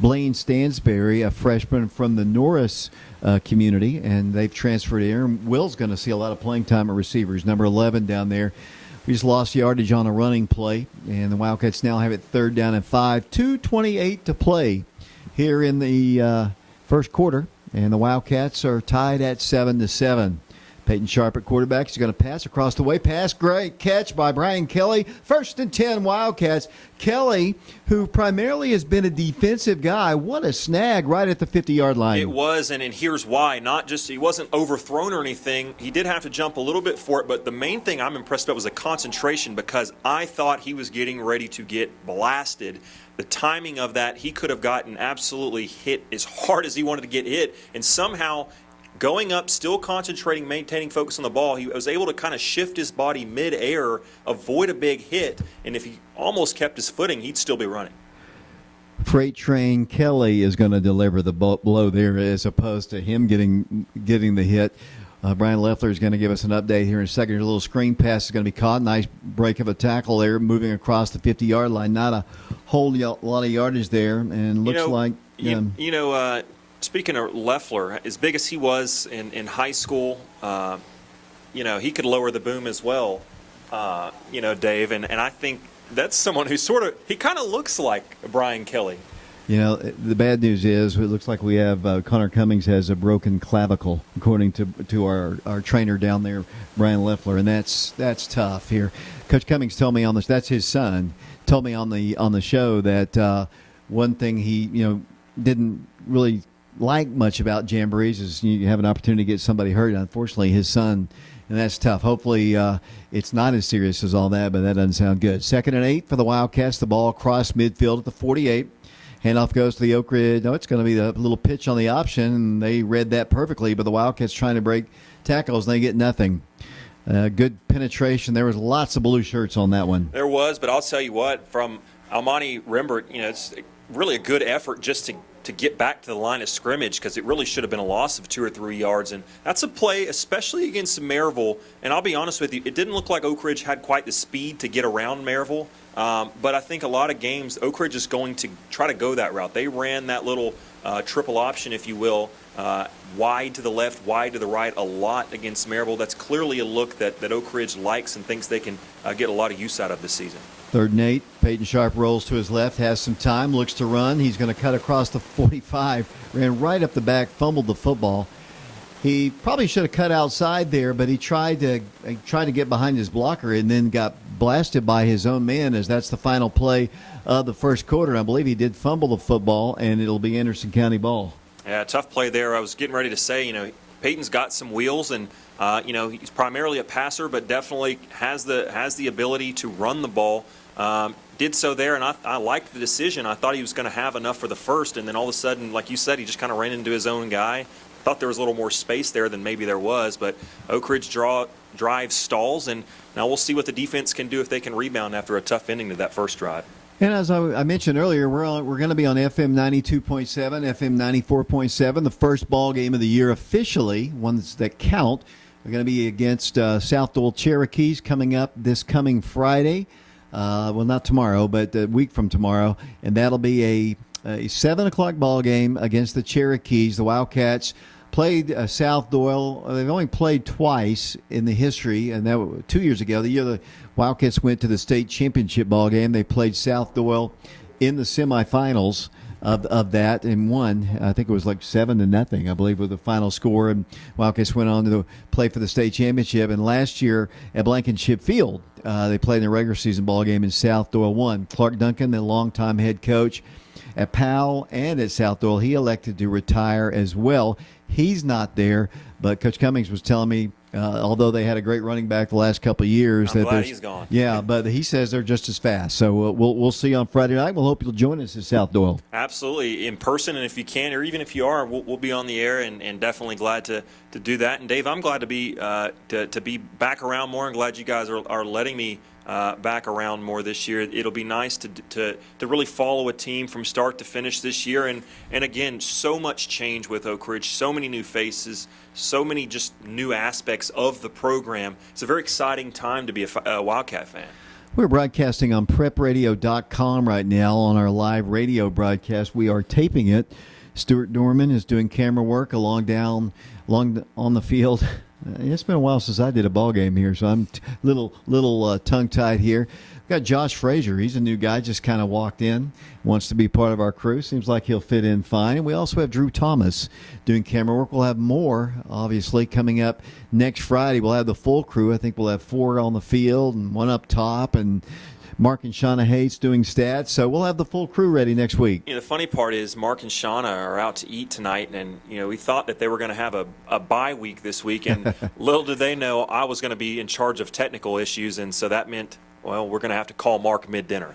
Blaine Stansberry, a freshman from the Norris community, and they've transferred here. Will's going to see a lot of playing time at receiver. He's number 11 down there. We just lost yardage on a running play, and the Wildcats now have it 3rd down and 5. 2:28 to play here in the first quarter, and the Wildcats are tied at 7-7. Peyton Sharp at quarterback. He's going to pass across the way. Pass, great catch by Brian Kelly. 1st and 10 Wildcats. Kelly, who primarily has been a defensive guy, what a snag right at the 50-yard line. It was, and here's why. Not just he wasn't overthrown or anything. He did have to jump a little bit for it, but the main thing I'm impressed about was the concentration, because I thought he was getting ready to get blasted. The timing of that, he could have gotten absolutely hit as hard as he wanted to get hit, and somehow going up, still concentrating, maintaining focus on the ball, he was able to kind of shift his body mid-air, avoid a big hit, and if he almost kept his footing, he'd still be running. Freight Train Kelly is going to deliver the blow there as opposed to him getting the hit. Brian Leffler is going to give us an update here in a second. A little screen pass is going to be caught. Nice break of a tackle there, moving across the 50-yard line. Not a whole lot of yardage there, and looks like... Speaking of Leffler, as big as he was in high school, he could lower the boom as well, Dave. And I think that's someone who he kind of looks like Brian Kelly. The bad news is it looks like we have Connor Cummings has a broken clavicle, according to our trainer down there, Brian Leffler, and that's tough here. Coach Cummings told me that's his son, told me on the show that one thing he didn't really like much about jamborees is you have an opportunity to get somebody hurt. Unfortunately, his son, and that's tough. Hopefully, it's not as serious as all that, but that doesn't sound good. 2nd and 8 for the Wildcats. The ball across midfield at the 48. Handoff goes to the Oak Ridge. No, it's going to be the little pitch on the option, and they read that perfectly, but the Wildcats trying to break tackles, and they get nothing. Good penetration. There was lots of blue shirts on that one. There was, but I'll tell you what, from Almani Rembert, it's really a good effort just to get back to the line of scrimmage, because it really should have been a loss of 2 or 3 yards. And that's a play, especially against Maryville. And I'll be honest with you, it didn't look like Oak Ridge had quite the speed to get around Maryville. But I think a lot of games, Oak Ridge is going to try to go that route. They ran that little triple option, if you will, wide to the left, wide to the right a lot against Maryville. That's clearly a look that Oak Ridge likes and thinks they can get a lot of use out of this season. 3rd and 8. Peyton Sharp rolls to his left, has some time, looks to run. He's going to cut across the 45, ran right up the back, fumbled the football. He probably should have cut outside there, but he tried to get behind his blocker and then got blasted by his own man, as that's the final play of the first quarter. I believe he did fumble the football, and it'll be Anderson County ball. Yeah, tough play there. I was getting ready to say, Peyton's got some wheels, and he's primarily a passer, but definitely has the ability to run the ball. Did so there, and I liked the decision. I thought he was going to have enough for the first, and then all of a sudden, like you said, he just kind of ran into his own guy. Thought there was a little more space there than maybe there was, but Oak Ridge drive stalls, and now we'll see what the defense can do if they can rebound after a tough ending to that first drive. And as I mentioned earlier, we're going to be on FM 92.7, FM 94.7, the first ball game of the year officially, ones that count. We're going to be against South Dole Cherokees coming up this coming Friday. Well, not tomorrow, but a week from tomorrow. And that'll be a 7 o'clock ball game against the Cherokees. The Wildcats played South Doyle. They've only played twice in the history, and that was 2 years ago. The year the Wildcats went to the state championship ball game, they played South Doyle in the semifinals of that and won. I think it was like 7-0, I believe, was the final score. And Wildcats went on to play for the state championship. And last year at Blankenship Field, they played in the regular season ball game, and South Doyle won. Clark Duncan, the longtime head coach at Powell and at South Doyle, he elected to retire as well. He's not there, but Coach Cummings was telling me, although they had a great running back the last couple of years, I'm glad he's gone. Yeah, but he says they're just as fast. So we'll see on Friday night. We'll hope you'll join us at South Doyle. Absolutely, in person, and if you can, or even if you are, we'll be on the air, and definitely glad to do that. And Dave, I'm glad to be back around more, and glad you guys are letting me back around more this year. It'll be nice to really follow a team from start to finish this year, and again, so much change with Oak Ridge, so many new faces, so many just new aspects of the program. It's a very exciting time to be a Wildcat fan. We're broadcasting on prepradio.com right now on our live radio broadcast. We are taping it. Stuart Dorman is doing camera work along on the field. It's been a while since I did a ball game here, so I'm little tongue-tied here. We've got Josh Frazier. He's a new guy, just kind of walked in, wants to be part of our crew. Seems like he'll fit in fine. And we also have Drew Thomas doing camera work. We'll have more, obviously, coming up next Friday. We'll have the full crew. I think we'll have 4 on the field and 1 up top, and Mark and Shauna Hayes doing stats. So we'll have the full crew ready next week. The funny part is Mark and Shauna are out to eat tonight, and we thought that they were going to have a bye week this week, and little did they know I was going to be in charge of technical issues, and so that meant, well, we're going to have to call Mark mid-dinner.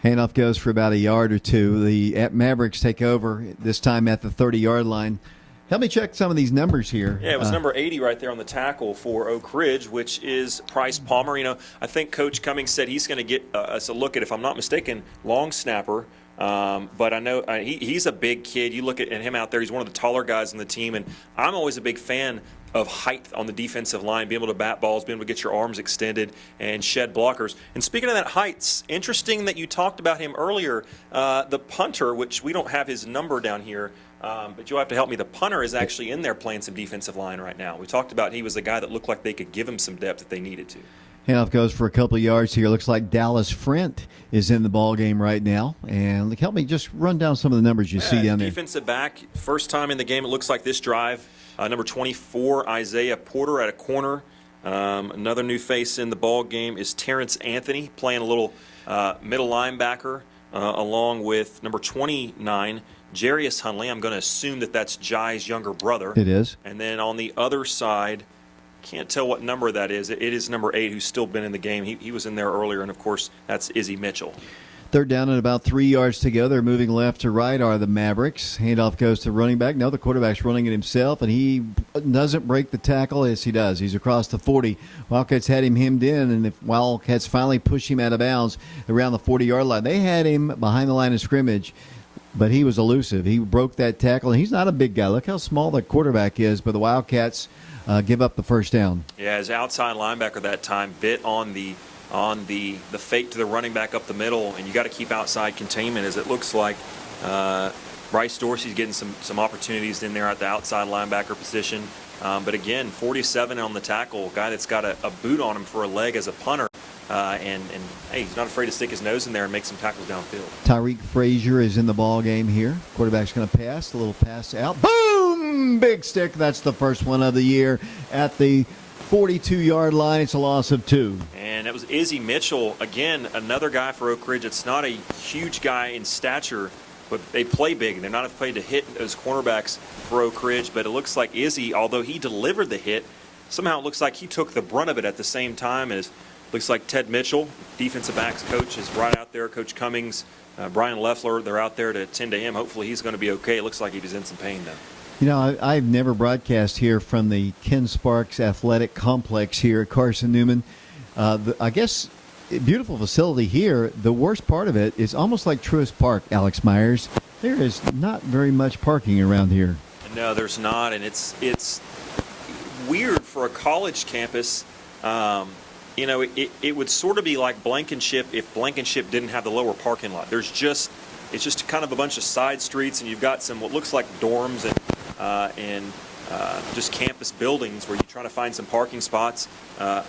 Handoff goes for about a yard or two. The Mavericks take over, this time at the 30-yard line. Help me check some of these numbers here. Yeah, it was number 80 right there on the tackle for Oak Ridge, which is Price Palmer. I think Coach Cummings said he's going to get us a look at, if I'm not mistaken, long snapper. But I know he's a big kid. You look at him out there, he's one of the taller guys on the team. And I'm always a big fan of height on the defensive line, being able to bat balls, being able to get your arms extended and shed blockers. And speaking of that heights, interesting that you talked about him earlier, the punter, which we don't have his number down here, but you'll have to help me. The punter is actually in there playing some defensive line right now. We talked about he was the guy that looked like they could give him some depth if they needed to. Handoff goes for a couple of yards here. Looks like Dallas Frent is in the ball game right now. And help me just run down some of the numbers you see down there. Defensive back, first time in the game, it looks like this drive. Number 24, Isaiah Porter at a corner. Another new face in the ball game is Terrence Anthony, playing a little middle linebacker, along with number 29, Jarius Hunley. I'm going to assume that that's Jai's younger brother. It is. And then on the other side, can't tell what number that is. It is number 8, who's still been in the game. He was in there earlier, and, of course, that's Izzy Mitchell. Third down and about 3 yards to go. They're moving left to right are the Mavericks. Handoff goes to running back. No, the quarterback's running it himself, and he doesn't break the tackle. Yes, he does. He's across the 40. Wildcats had him hemmed in, and the Wildcats finally push him out of bounds around the 40-yard line. They had him behind the line of scrimmage, but he was elusive. He broke that tackle, and he's not a big guy. Look how small the quarterback is, but the Wildcats give up the first down. Yeah, his outside linebacker that time bit on the fake to the running back up the middle, and you got to keep outside containment, as it looks like Bryce Dorsey's getting some opportunities in there at the outside linebacker position. But again, 47 on the tackle, guy that's got a boot on him for a leg as a punter. And hey, he's not afraid to stick his nose in there and make some tackles downfield. Tyreek Frazier is in the ball game here. Quarterback's going to pass. A little pass out. Boom! Big stick. That's the first one of the year at the 42-yard line. It's a loss of 2. And that was Izzy Mitchell. Again, another guy for Oak Ridge. It's not a huge guy in stature, but they play big. They're not afraid to hit those cornerbacks for Oak Ridge. But it looks like Izzy, although he delivered the hit, somehow it looks like he took the brunt of it at the same time as looks like Ted Mitchell, defensive backs coach, is right out there. Coach Cummings, Brian Leffler, they're out there to attend to him. Hopefully he's going to be okay. It looks like he was in some pain, though. You know, I've never broadcast here from the Ken Sparks Athletic Complex here at Carson Newman. I guess beautiful facility here. The worst part of it is almost like Truist Park, Alex Myers. There is not very much parking around here. No, there's not, and it's weird for a college campus. It would sort of be like Blankenship if Blankenship didn't have the lower parking lot. It's just kind of a bunch of side streets, and you've got some what looks like dorms and just campus buildings where you try to find some parking spots.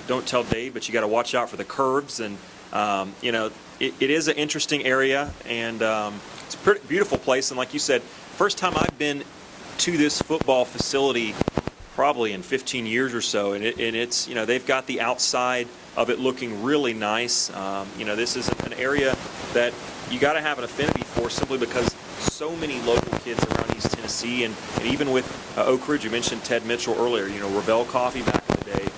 Don't tell Dave, but you got to watch out for the curves. And it is an interesting area, and it's a pretty beautiful place. And like you said, first time I've been to this football facility probably in 15 years or so, and it's they've got the outside of it looking really nice. This is an area that you got to have an affinity for simply because so many local kids around East Tennessee, and even with Oak Ridge, you mentioned Ted Mitchell earlier. Revell Coffee back in the day,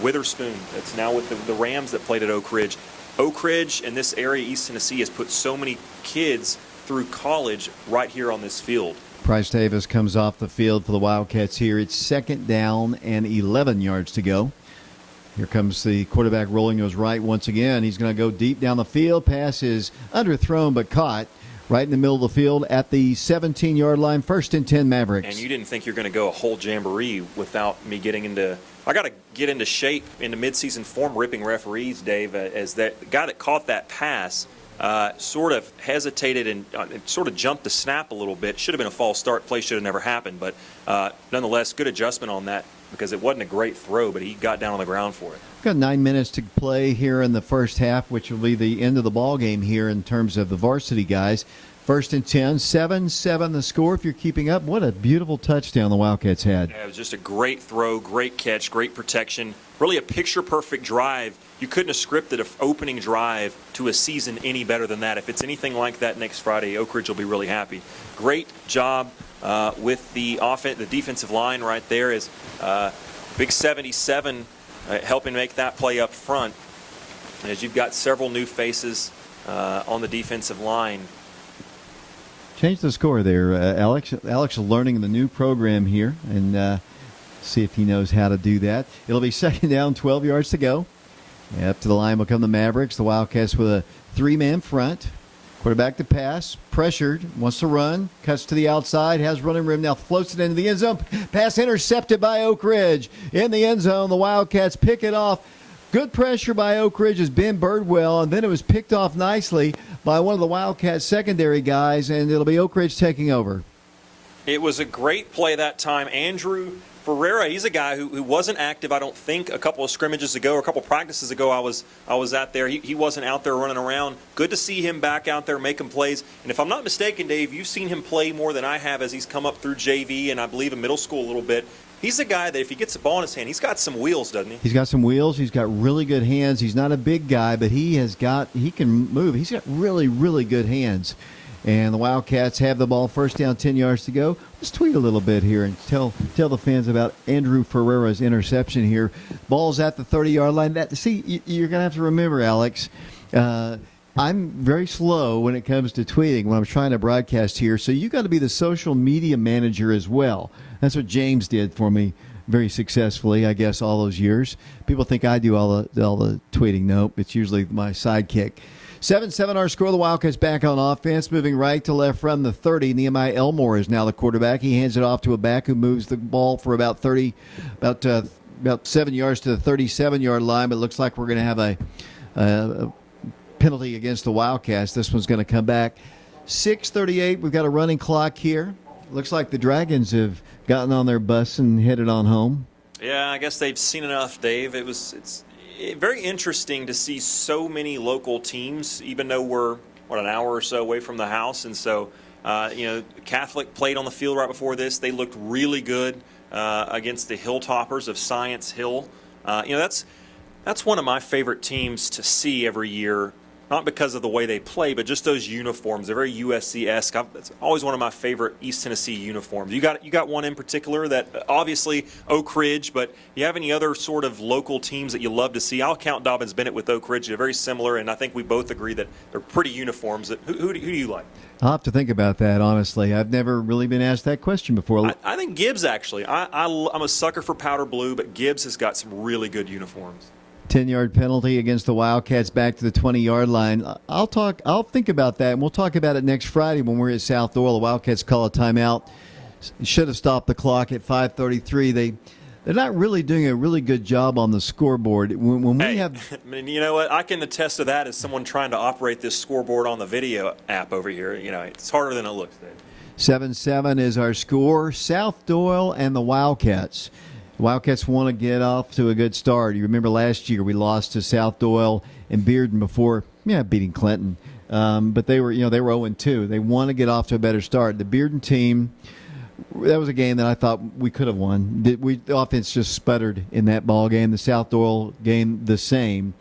Witherspoon that's now with the Rams that played at Oak Ridge. Oak Ridge and this area, East Tennessee, has put so many kids through college right here on this field. Bryce Davis comes off the field for the Wildcats here. It's 2nd down and 11 yards to go. Here comes the quarterback rolling those right once again. He's going to go deep down the field. Pass is underthrown but caught right in the middle of the field at the 17-yard line. 1st and 10 Mavericks. And you didn't think you're going to go a whole jamboree without me getting into – I got to get into shape, into midseason form, ripping referees, Dave, as that guy that caught that pass – sort of hesitated and sort of jumped the snap a little bit. Should have been a false start. Play should have never happened. But nonetheless, good adjustment on that because it wasn't a great throw, but he got down on the ground for it. Got 9 minutes to play here in the first half, which will be the end of the ball game here in terms of the varsity guys. 1st and 10, 7-7 the score if you're keeping up. What a beautiful touchdown the Wildcats had. Yeah, it was just a great throw, great catch, great protection. Really a picture-perfect drive. You couldn't have scripted an opening drive to a season any better than that. If it's anything like that next Friday, Oak Ridge will be really happy. Great job with the defensive line right there is Big 77 helping make that play up front. As you've got several new faces on the defensive line. Change the score there, Alex. Alex is learning the new program here, and see if he knows how to do that. It'll be 2nd down, 12 yards to go. Up to the line will come the Mavericks. The Wildcats with a 3-man front. Quarterback to pass, pressured, wants to run, cuts to the outside, has running room, now floats it into the end zone. Pass intercepted by Oak Ridge. In the end zone, the Wildcats pick it off. Good pressure by Oak Ridge's Ben Birdwell, and then it was picked off nicely by one of the Wildcats secondary guys, and it'll be Oak Ridge taking over. It was a great play that time. Andrew Ferreira, he's a guy who wasn't active, I don't think, a couple of scrimmages ago or a couple of practices ago I was out there. He wasn't out there running around. Good to see him back out there making plays. And if I'm not mistaken, Dave, you've seen him play more than I have as he's come up through JV and I believe in middle school a little bit. He's a guy that if he gets the ball in his hand, he's got some wheels, doesn't he? He's got some wheels. He's got really good hands. He's not a big guy, but he can move. He's got really, really good hands. And the Wildcats have the ball. 1st down, 10 yards to go. Let's tweet a little bit here and tell the fans about Andrew Ferreira's interception here. Ball's at the 30-yard line. You're going to have to remember, Alex, I'm very slow when it comes to tweeting when I'm trying to broadcast here, so you got to be the social media manager as well. That's what James did for me very successfully, I guess, all those years. People think I do all the tweeting. Nope, it's usually my sidekick. 7-7 our score. The Wildcats back on offense, moving right to left from the 30. Nehemiah Elmore is now the quarterback. He hands it off to a back who moves the ball for about 7 yards to the 37-yard line, but it looks like we're going to have a penalty against the Wildcats. This one's going to come back. 6:38, we've got a running clock here. Looks like the Dragons have gotten on their bus and headed on home. Yeah, I guess they've seen enough, Dave. It's very interesting to see so many local teams, even though we're, an hour or so away from the house. And so, Catholic played on the field right before this. They looked really good against the Hilltoppers of Science Hill. That's one of my favorite teams to see every year. Not because of the way they play, but just those uniforms. They're very USC-esque. It's always one of my favorite East Tennessee uniforms. You got one in particular that obviously Oak Ridge, but you have any other sort of local teams that you love to see? I'll count Dobbins Bennett with Oak Ridge. They're very similar, and I think we both agree that they're pretty uniforms. Who do you like? I'll have to think about that, honestly. I've never really been asked that question before. I think Gibbs, actually. I'm a sucker for powder blue, but Gibbs has got some really good uniforms. 10-yard penalty against the Wildcats back to the 20-yard line. I'll think about that, and we'll talk about it next Friday when we're at South Doyle. The Wildcats call a timeout. Should have stopped the clock at 5:33. They're not really doing a really good job on the scoreboard. When we have, I mean, you know what? I can attest to that as someone trying to operate this scoreboard on the video app over here. You know, it's harder than it looks, Dave. 7-7 is our score. South Doyle and the Wildcats. Wildcats want to get off to a good start. You remember last year we lost to South Doyle and Bearden before, beating Clinton. But they were 0-2. They want to get off to a better start. The Bearden team, that was a game that I thought we could have won. The offense just sputtered in that ball game. The South Doyle game, the same.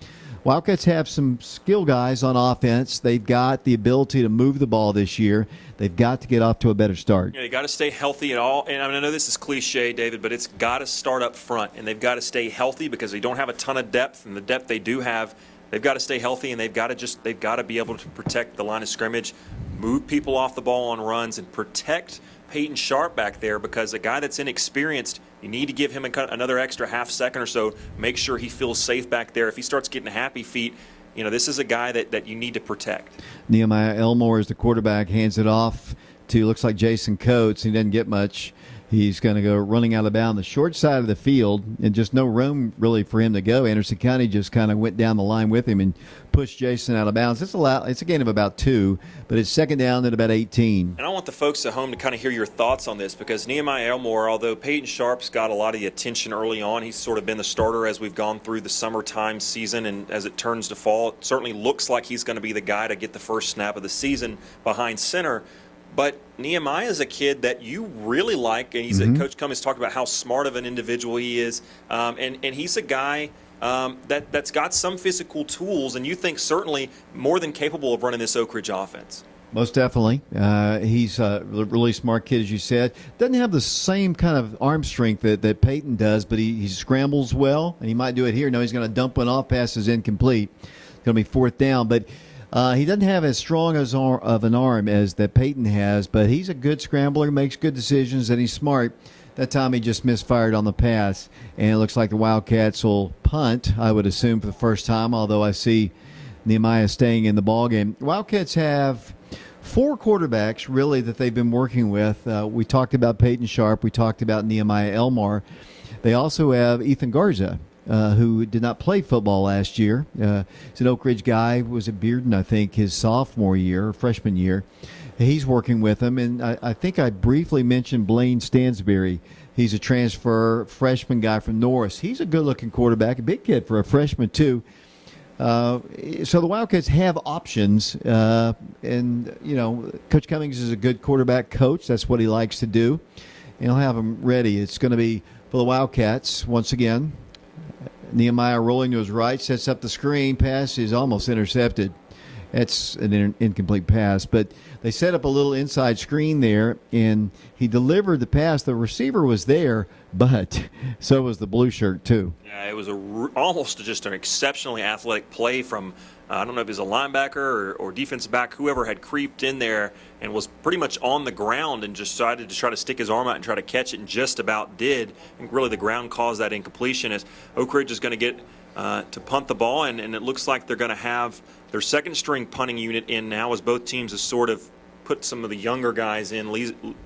Wildcats have some skill guys on offense. They've got the ability to move the ball this year. They've got to get off to a better start. Yeah, they got to stay healthy at all. And I know this is cliche, David, but it's got to start up front. And they've got to stay healthy because they don't have a ton of depth. And the depth they do have, they've got to stay healthy, and they've got to be able to protect the line of scrimmage, move people off the ball on runs, and protect Peyton Sharp back there, because a guy that's inexperienced, you need to give him another extra half second or so, make sure he feels safe back there. If he starts getting happy feet, this is a guy that you need to protect. Nehemiah Elmore is the quarterback, hands it off to, looks like Jason Coates. He doesn't get much. He's going to go running out of bounds the short side of the field, and just no room really for him to go. Anderson County just kind of went down the line with him and pushed Jason out of bounds. It's a gain of about 2, but it's second down at about 18. And I want the folks at home to kind of hear your thoughts on this, because Nehemiah Elmore, although Peyton Sharp's got a lot of the attention early on, he's sort of been the starter as we've gone through the summertime season, and as it turns to fall, it certainly looks like he's going to be the guy to get the first snap of the season behind center. But Nehemiah is a kid that you really like, and Coach Cummings talked about how smart of an individual he is, and he's a guy that's got some physical tools, and you think certainly more than capable of running this Oak Ridge offense. Most definitely. He's a really smart kid, as you said. Doesn't have the same kind of arm strength that Peyton does, but he scrambles well, and he might do it here. No, he's going to dump one off, pass is incomplete. It's going to be fourth down, but he doesn't have as strong of an arm as that Peyton has, but he's a good scrambler, makes good decisions, and he's smart. That time he just misfired on the pass, and it looks like the Wildcats will punt, I would assume, for the first time, although I see Nehemiah staying in the ballgame. Wildcats have 4 quarterbacks, really, that they've been working with. We talked about Peyton Sharp. We talked about Nehemiah Elmore. They also have Ethan Garza, who did not play football last year. He's an Oak Ridge guy, was at Bearden, I think, his sophomore year, or freshman year. He's working with him, and I think I briefly mentioned Blaine Stansberry. He's a transfer freshman guy from Norris. He's a good-looking quarterback, a big kid for a freshman, too. So the Wildcats have options, and, Coach Cummings is a good quarterback coach. That's what he likes to do, and he'll have them ready. It's going to be for the Wildcats once again. Nehemiah rolling to his right, sets up the screen. Pass is almost intercepted. That's an incomplete pass. But they set up a little inside screen there, and he delivered the pass. The receiver was there, but so was the blue shirt, too. Yeah, it was almost just an exceptionally athletic play from, I don't know if it was a linebacker or defensive back, whoever had creeped in there and was pretty much on the ground and just decided to try to stick his arm out and try to catch it, and just about did. And really the ground caused that incompletion, as Oak Ridge is going to get to punt the ball, and it looks like they're going to have their second-string punting unit in now, as both teams have sort of put some of the younger guys in,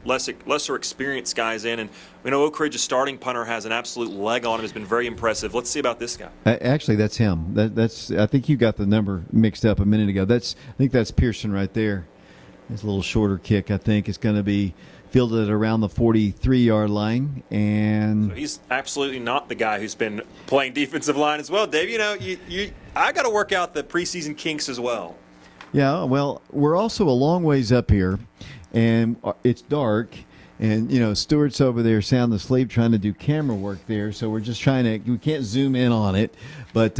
lesser experienced guys in. And we know Oak Ridge's starting punter has an absolute leg on him, has been very impressive. Let's see about this guy. Actually, that's him. That's I think you got the number mixed up a minute ago. I think that's Pearson right there. It's a little shorter kick, I think. It's going to be fielded around the 43-yard line. And so he's absolutely not the guy who's been playing defensive line as well. Dave, I got to work out the preseason kinks as well. Yeah, well, we're also a long ways up here, and it's dark, and, Stewart's over there sound asleep trying to do camera work there, so we're just we can't zoom in on it, but,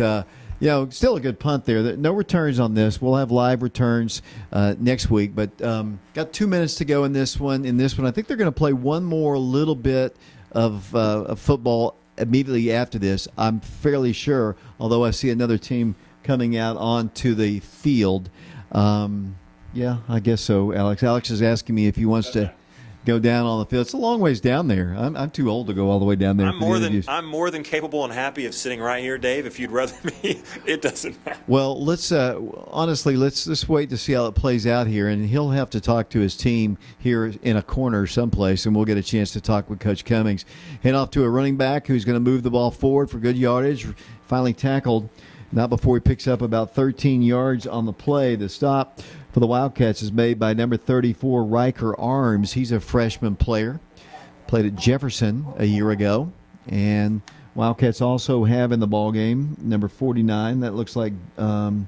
still a good punt there. No returns on this. We'll have live returns next week, but got 2 minutes to go in this one. I think they're going to play one more little bit of football immediately after this, I'm fairly sure, although I see another team coming out onto the field. Yeah, I guess so, Alex. Alex is asking me if he wants to go down on the field. It's a long ways down there. I'm too old to go all the way down there. I'm more than capable and happy of sitting right here, Dave. If you'd rather me, it doesn't matter. Well, let's honestly let's wait to see how it plays out here, and he'll have to talk to his team here in a corner someplace, and we'll get a chance to talk with Coach Cummings. Head off to a running back who's going to move the ball forward for good yardage. Finally tackled, not before he picks up about 13 yards on the play. The stop for the Wildcats is made by number 34, Riker Arms. He's a freshman player. Played at Jefferson a year ago. And Wildcats also have in the ball game number 49. That looks like, I'm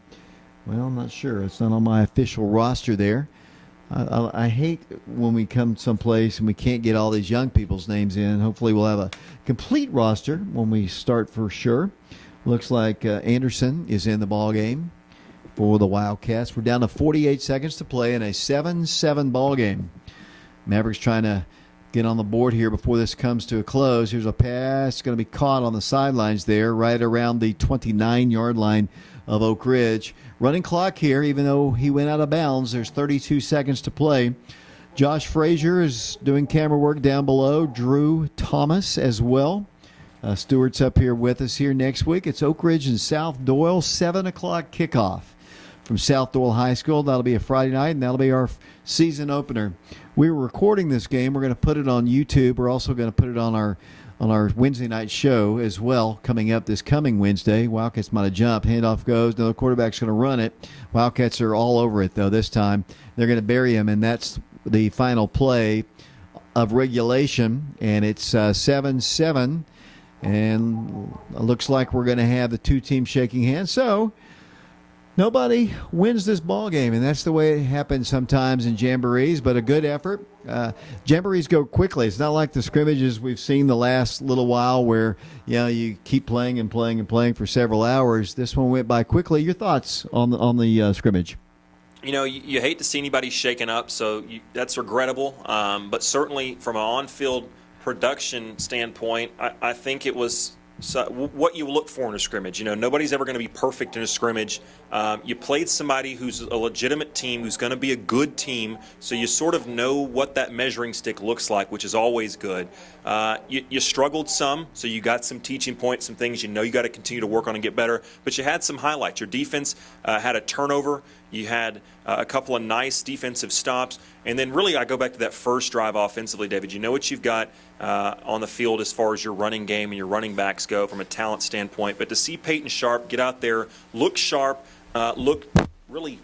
not sure. It's not on my official roster there. I hate when we come someplace and we can't get all these young people's names in. Hopefully we'll have a complete roster when we start for sure. Looks like Anderson is in the ball game for the Wildcats. We're down to 48 seconds to play in a 7-7 ball game. Mavericks trying to get on the board here before this comes to a close. Here's a pass going to be caught on the sidelines there, right around the 29-yard line of Oak Ridge. Running clock here, even though he went out of bounds. There's 32 seconds to play. Josh Frazier is doing camera work down below. Drew Thomas as well. Stewart's up here with us here next week. It's Oak Ridge and South Doyle, 7 o'clock kickoff from South Doyle High School. That'll be a Friday night, and that'll be our season opener. We were recording this game. We're going to put it on YouTube. We're also going to put it on our Wednesday night show as well, coming up this coming Wednesday. Wildcats might have jumped. Handoff goes. No, the quarterback's going to run it. Wildcats are all over it, though, this time. They're going to bury him, and that's the final play of regulation, and it's 7-7. And it looks like we're going to have the two teams shaking hands. So nobody wins this ball game, and that's the way it happens sometimes in jamborees, but a good effort. Jamborees go quickly. It's not like the scrimmages we've seen the last little while where, you keep playing and playing and playing for several hours. This one went by quickly. Your thoughts on the scrimmage? You hate to see anybody shaken up, so that's regrettable. But certainly from an on-field production standpoint, I think it was what you look for in a scrimmage. Nobody's ever going to be perfect in a scrimmage. You played somebody who's a legitimate team, who's going to be a good team, so you sort of know what that measuring stick looks like, which is always good. You struggled some, so you got some teaching points, some things you got to continue to work on and get better, but you had some highlights. Your defense had a turnover. You had a couple of nice defensive stops. And then really I go back to that first drive offensively, David. You know what you've got on the field as far as your running game and your running backs go from a talent standpoint. But to see Peyton Sharp get out there, look sharp, look really,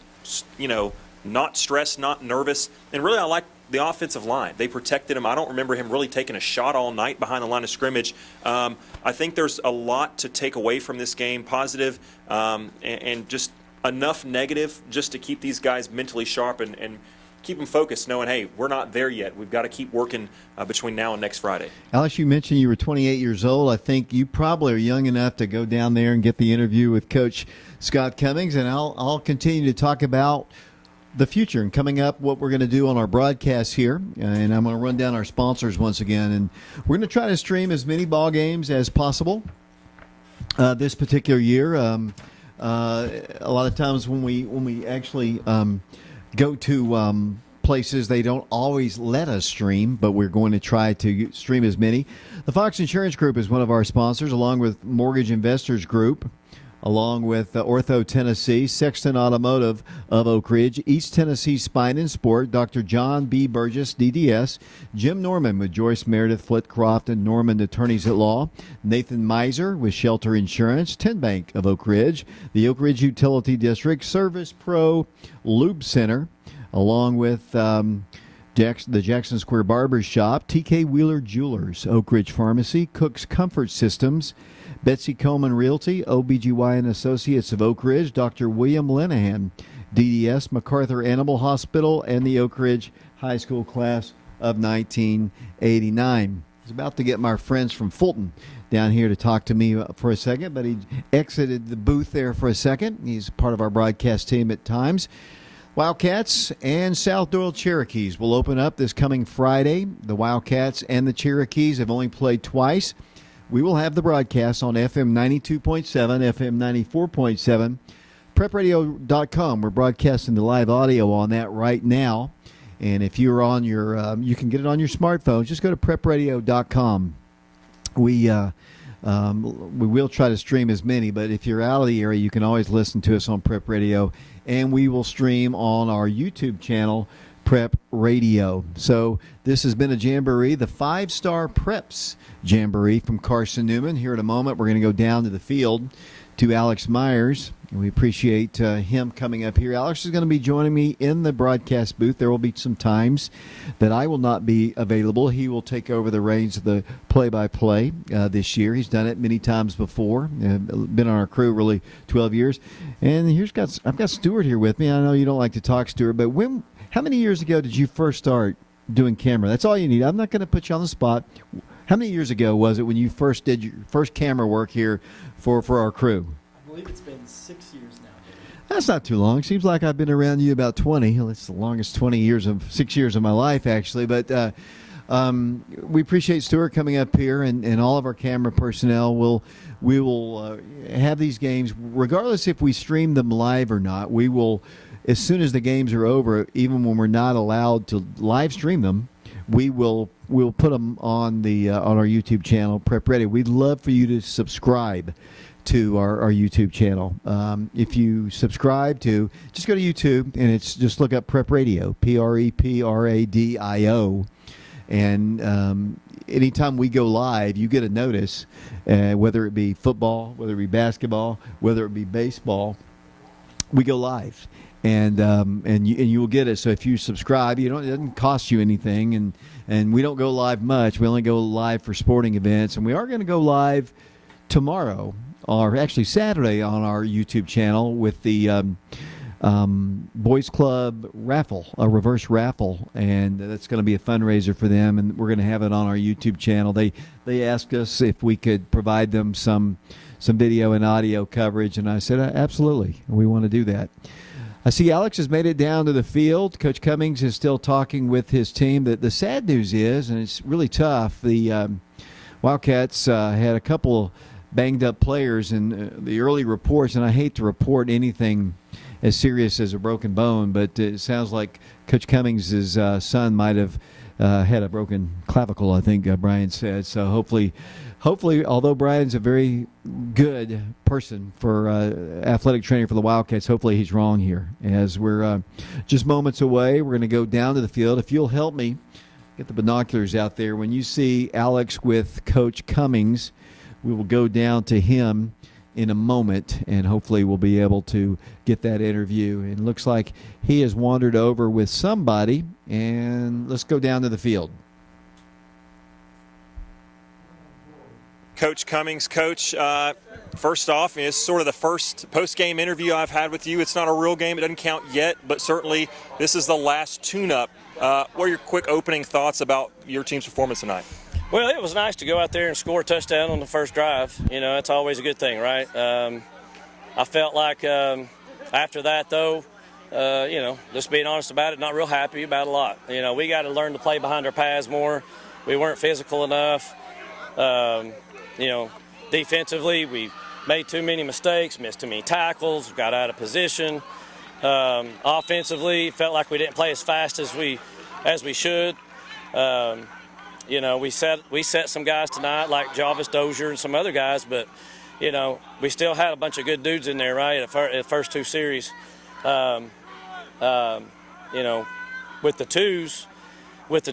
not stressed, not nervous. And really I like the offensive line. They protected him. I don't remember him really taking a shot all night behind the line of scrimmage. I think there's a lot to take away from this game, positive, and just enough negative just to keep these guys mentally sharp and keep them focused, knowing, hey, we're not there yet. We've got to keep working between now and next Friday. Alex, you mentioned you were 28 years old. I think you probably are young enough to go down there and get the interview with Coach Scott Cummings, and I'll continue to talk about the future and coming up what we're going to do on our broadcast here. And I'm going to run down our sponsors once again. And we're going to try to stream as many ball games as possible this particular year. A lot of times when we actually go to places, they don't always let us stream, but we're going to try to stream as many. The Fox Insurance Group is one of our sponsors, along with Mortgage Investors Group, along with Ortho Tennessee, Sexton Automotive of Oak Ridge, East Tennessee Spine and Sport, Dr. John B. Burgess, DDS, Jim Norman with Joyce Meredith, Flitcroft, and Norman Attorneys at Law, Nathan Miser with Shelter Insurance, Ten Bank of Oak Ridge, the Oak Ridge Utility District, Service Pro Lube Center, along with the Jackson Square Barber Shop, TK Wheeler Jewelers, Oak Ridge Pharmacy, Cook's Comfort Systems, Betsy Coleman Realty, OBGYN Associates of Oak Ridge, Dr. William Lenahan, DDS, MacArthur Animal Hospital, and the Oak Ridge High School class of 1989. I was about to get my friends from Fulton down here to talk to me for a second, but he exited the booth there for a second. He's part of our broadcast team at times. Wildcats and South Doyle Cherokees will open up this coming Friday. The Wildcats and the Cherokees have only played twice. We will have the broadcast on FM 92.7, FM 94.7, prepradio.com. We're broadcasting the live audio on that right now. And if you're on your, you can get it on your smartphone. Just go to prepradio.com. We will try to stream as many, but if you're out of the area, you can always listen to us on Prep Radio, and we will stream on our YouTube channel, Prep Radio. So this has been a Jamboree, the 5-Star Preps Jamboree from Carson Newman. Here in a moment, we're going to go down to the field to Alex Myers. We appreciate him coming up here. Alex is going to be joining me in the broadcast booth. There will be some times that I will not be available. He will take over the reins of the play-by-play this year. He's done it many times before. Been on our crew really 12 years. And I've got Stuart here with me. I know you don't like to talk, Stuart, but how many years ago did you first start doing camera? That's all you need. I'm not going to put you on the spot. How many years ago was it when you first did your first camera work here for our crew? I believe it's been 6 years now. That's not too long. Seems like I've been around you about 20. Well, it's the longest 6 years of my life, actually. But we appreciate Stuart coming up here, and all of our camera personnel. We will have these games, regardless if we stream them live or not. We will, as soon as the games are over, even when we're not allowed to live stream them, we'll put them on our YouTube channel, Prep Ready. We'd love for you to subscribe to our YouTube channel. If you subscribe just go to YouTube and just look up Prep Radio, PREPRADIO, and anytime we go live, you get a notice, whether it be football, whether it be basketball, whether it be baseball, we go live. And you will get it. So if you subscribe, it doesn't cost you anything, and we don't go live much. We only go live for sporting events, and we are going to go live tomorrow, or actually Saturday, on our YouTube channel with the Boys Club raffle, a reverse raffle, and that's going to be a fundraiser for them, and we're going to have it on our YouTube channel. They asked us if we could provide them some video and audio coverage, and I said absolutely, we want to do that. I see Alex has made it down to the field. Coach Cummings is still talking with his team. The sad news is, and it's really tough, the Wildcats had a couple banged-up players in the early reports, and I hate to report anything as serious as a broken bone, but it sounds like Coach Cummings' son might have had a broken clavicle, I think Brian said. So hopefully, although Brian's a very good person for athletic training for the Wildcats, hopefully he's wrong here. As we're just moments away, we're going to go down to the field. If you'll help me, get the binoculars out there. When you see Alex with Coach Cummings, we will go down to him in a moment, and hopefully we'll be able to get that interview. And it looks like he has wandered over with somebody, and let's go down to the field. Coach Cummings, Coach, first off, it's sort of the first post-game interview I've had with you. It's not a real game. It doesn't count yet, but certainly this is the last tune-up. What are your quick opening thoughts about your team's performance tonight? Well, it was nice to go out there and score a touchdown on the first drive. That's always a good thing, right? I felt like after that, though, just being honest about it, not real happy about a lot. We got to learn to play behind our pads more. We weren't physical enough. Defensively, we made too many mistakes, missed too many tackles, got out of position. Offensively, felt like we didn't play as fast as we should. We set some guys tonight like Jarvis Dozier and some other guys, but we still had a bunch of good dudes in there, right? At the first two series, with the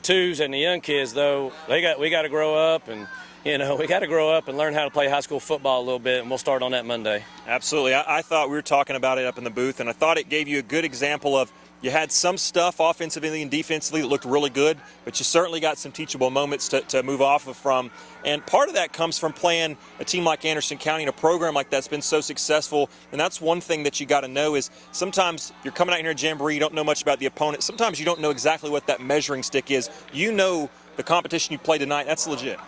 twos and the young kids, though, we got to grow up and. We got to grow up and learn how to play high school football a little bit, and we'll start on that Monday. Absolutely. I thought we were talking about it up in the booth, and I thought it gave you a good example of you had some stuff offensively and defensively that looked really good, but you certainly got some teachable moments to move off of from. And part of that comes from playing a team like Anderson County and a program like that's been so successful. And that's one thing that you got to know is sometimes you're coming out here at Jamboree, you don't know much about the opponent. Sometimes you don't know exactly what that measuring stick is. The competition you play tonight, that's legit.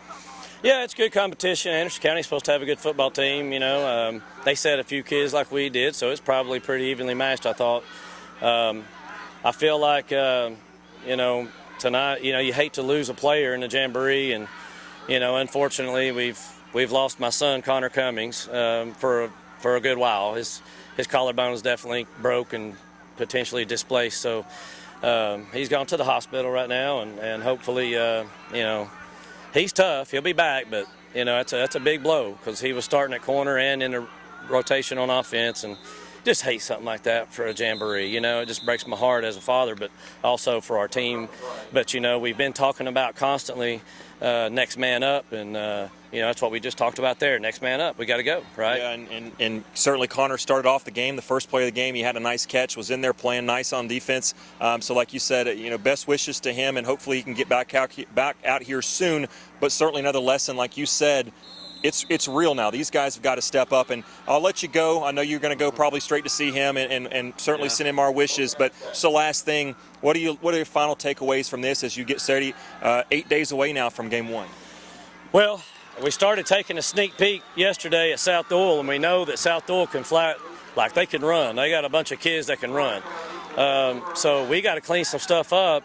Yeah, it's good competition. Anderson County's supposed to have a good football team. They set a few kids like we did, so it's probably pretty evenly matched, I thought. I feel like, tonight, you hate to lose a player in the Jamboree, and, unfortunately, we've lost my son, Connor Cummings, for a good while. His collarbone was definitely broke and potentially displaced. So, He's gone to the hospital right now, and hopefully, he's tough. He'll be back, but, that's a big blow because he was starting at corner and in the rotation on offense, and just hate something like that for a jamboree. It just breaks my heart as a father, but also for our team. But, we've been talking about constantly next man up, and, that's what we just talked about there. Next man up. We got to go, right? Yeah, and certainly Connor started off the game. The first play of the game, he had a nice catch, was in there playing nice on defense. So like you said, best wishes to him, and hopefully he can get back out here soon. But certainly another lesson, like you said, it's real now. These guys have got to step up, and I'll let you go. I know you're going to go probably straight to see him, and certainly send him our wishes. But so last thing, what are your final takeaways from this as you get ready 8 days away now from game one? Well, we started taking a sneak peek yesterday at South Doyle, and we know that South Doyle can fly, like they can run. They got a bunch of kids that can run. So we got to clean some stuff up,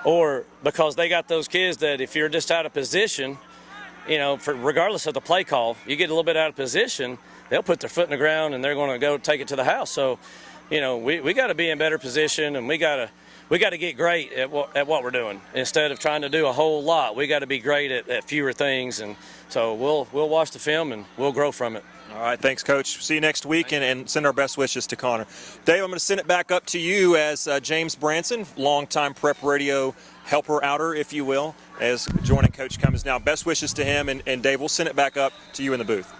or because they got those kids that if you're just out of position, regardless of the play call, you get a little bit out of position, they'll put their foot in the ground and they're going to go take it to the house. So, we got to be in better position, and we got to get great at what we're doing instead of trying to do a whole lot. We got to be great at fewer things, and so we'll watch the film and we'll grow from it. All right, thanks, Coach. See you next week, and send our best wishes to Connor. Dave, I'm going to send it back up to you as James Branson, longtime Prep Radio helper outer, if you will, as joining Coach Cummings now. Best wishes to him, and Dave, we'll send it back up to you in the booth.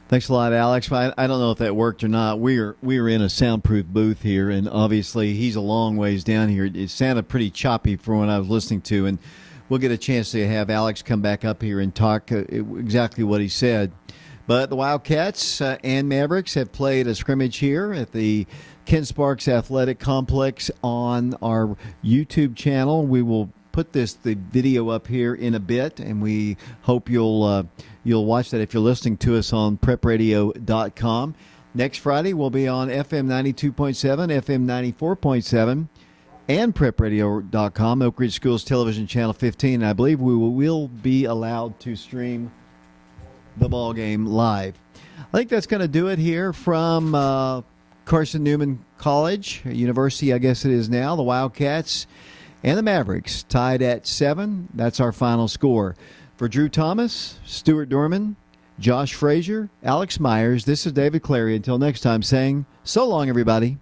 Thanks a lot, Alex. I don't know if that worked or not. We were in a soundproof booth here, and obviously he's a long ways down here. It sounded pretty choppy from what I was listening to, and we'll get a chance to have Alex come back up here and talk exactly what he said. But the Wildcats and Mavericks have played a scrimmage here at the Ken Sparks Athletic Complex on our YouTube channel. We will put the video up here in a bit, and we hope you'll watch that if you're listening to us on prepradio.com. Next Friday, we'll be on FM 92.7, FM 94.7, and prepradio.com, Oak Ridge Schools Television Channel 15. I believe we will be allowed to stream the ball game live. I think that's going to do it here from Carson-Newman College, University, I guess it is now. The Wildcats and the Mavericks tied at 7. That's our final score. For Drew Thomas, Stuart Dorman, Josh Frazier, Alex Myers, this is David Clary. Until next time, saying so long, everybody.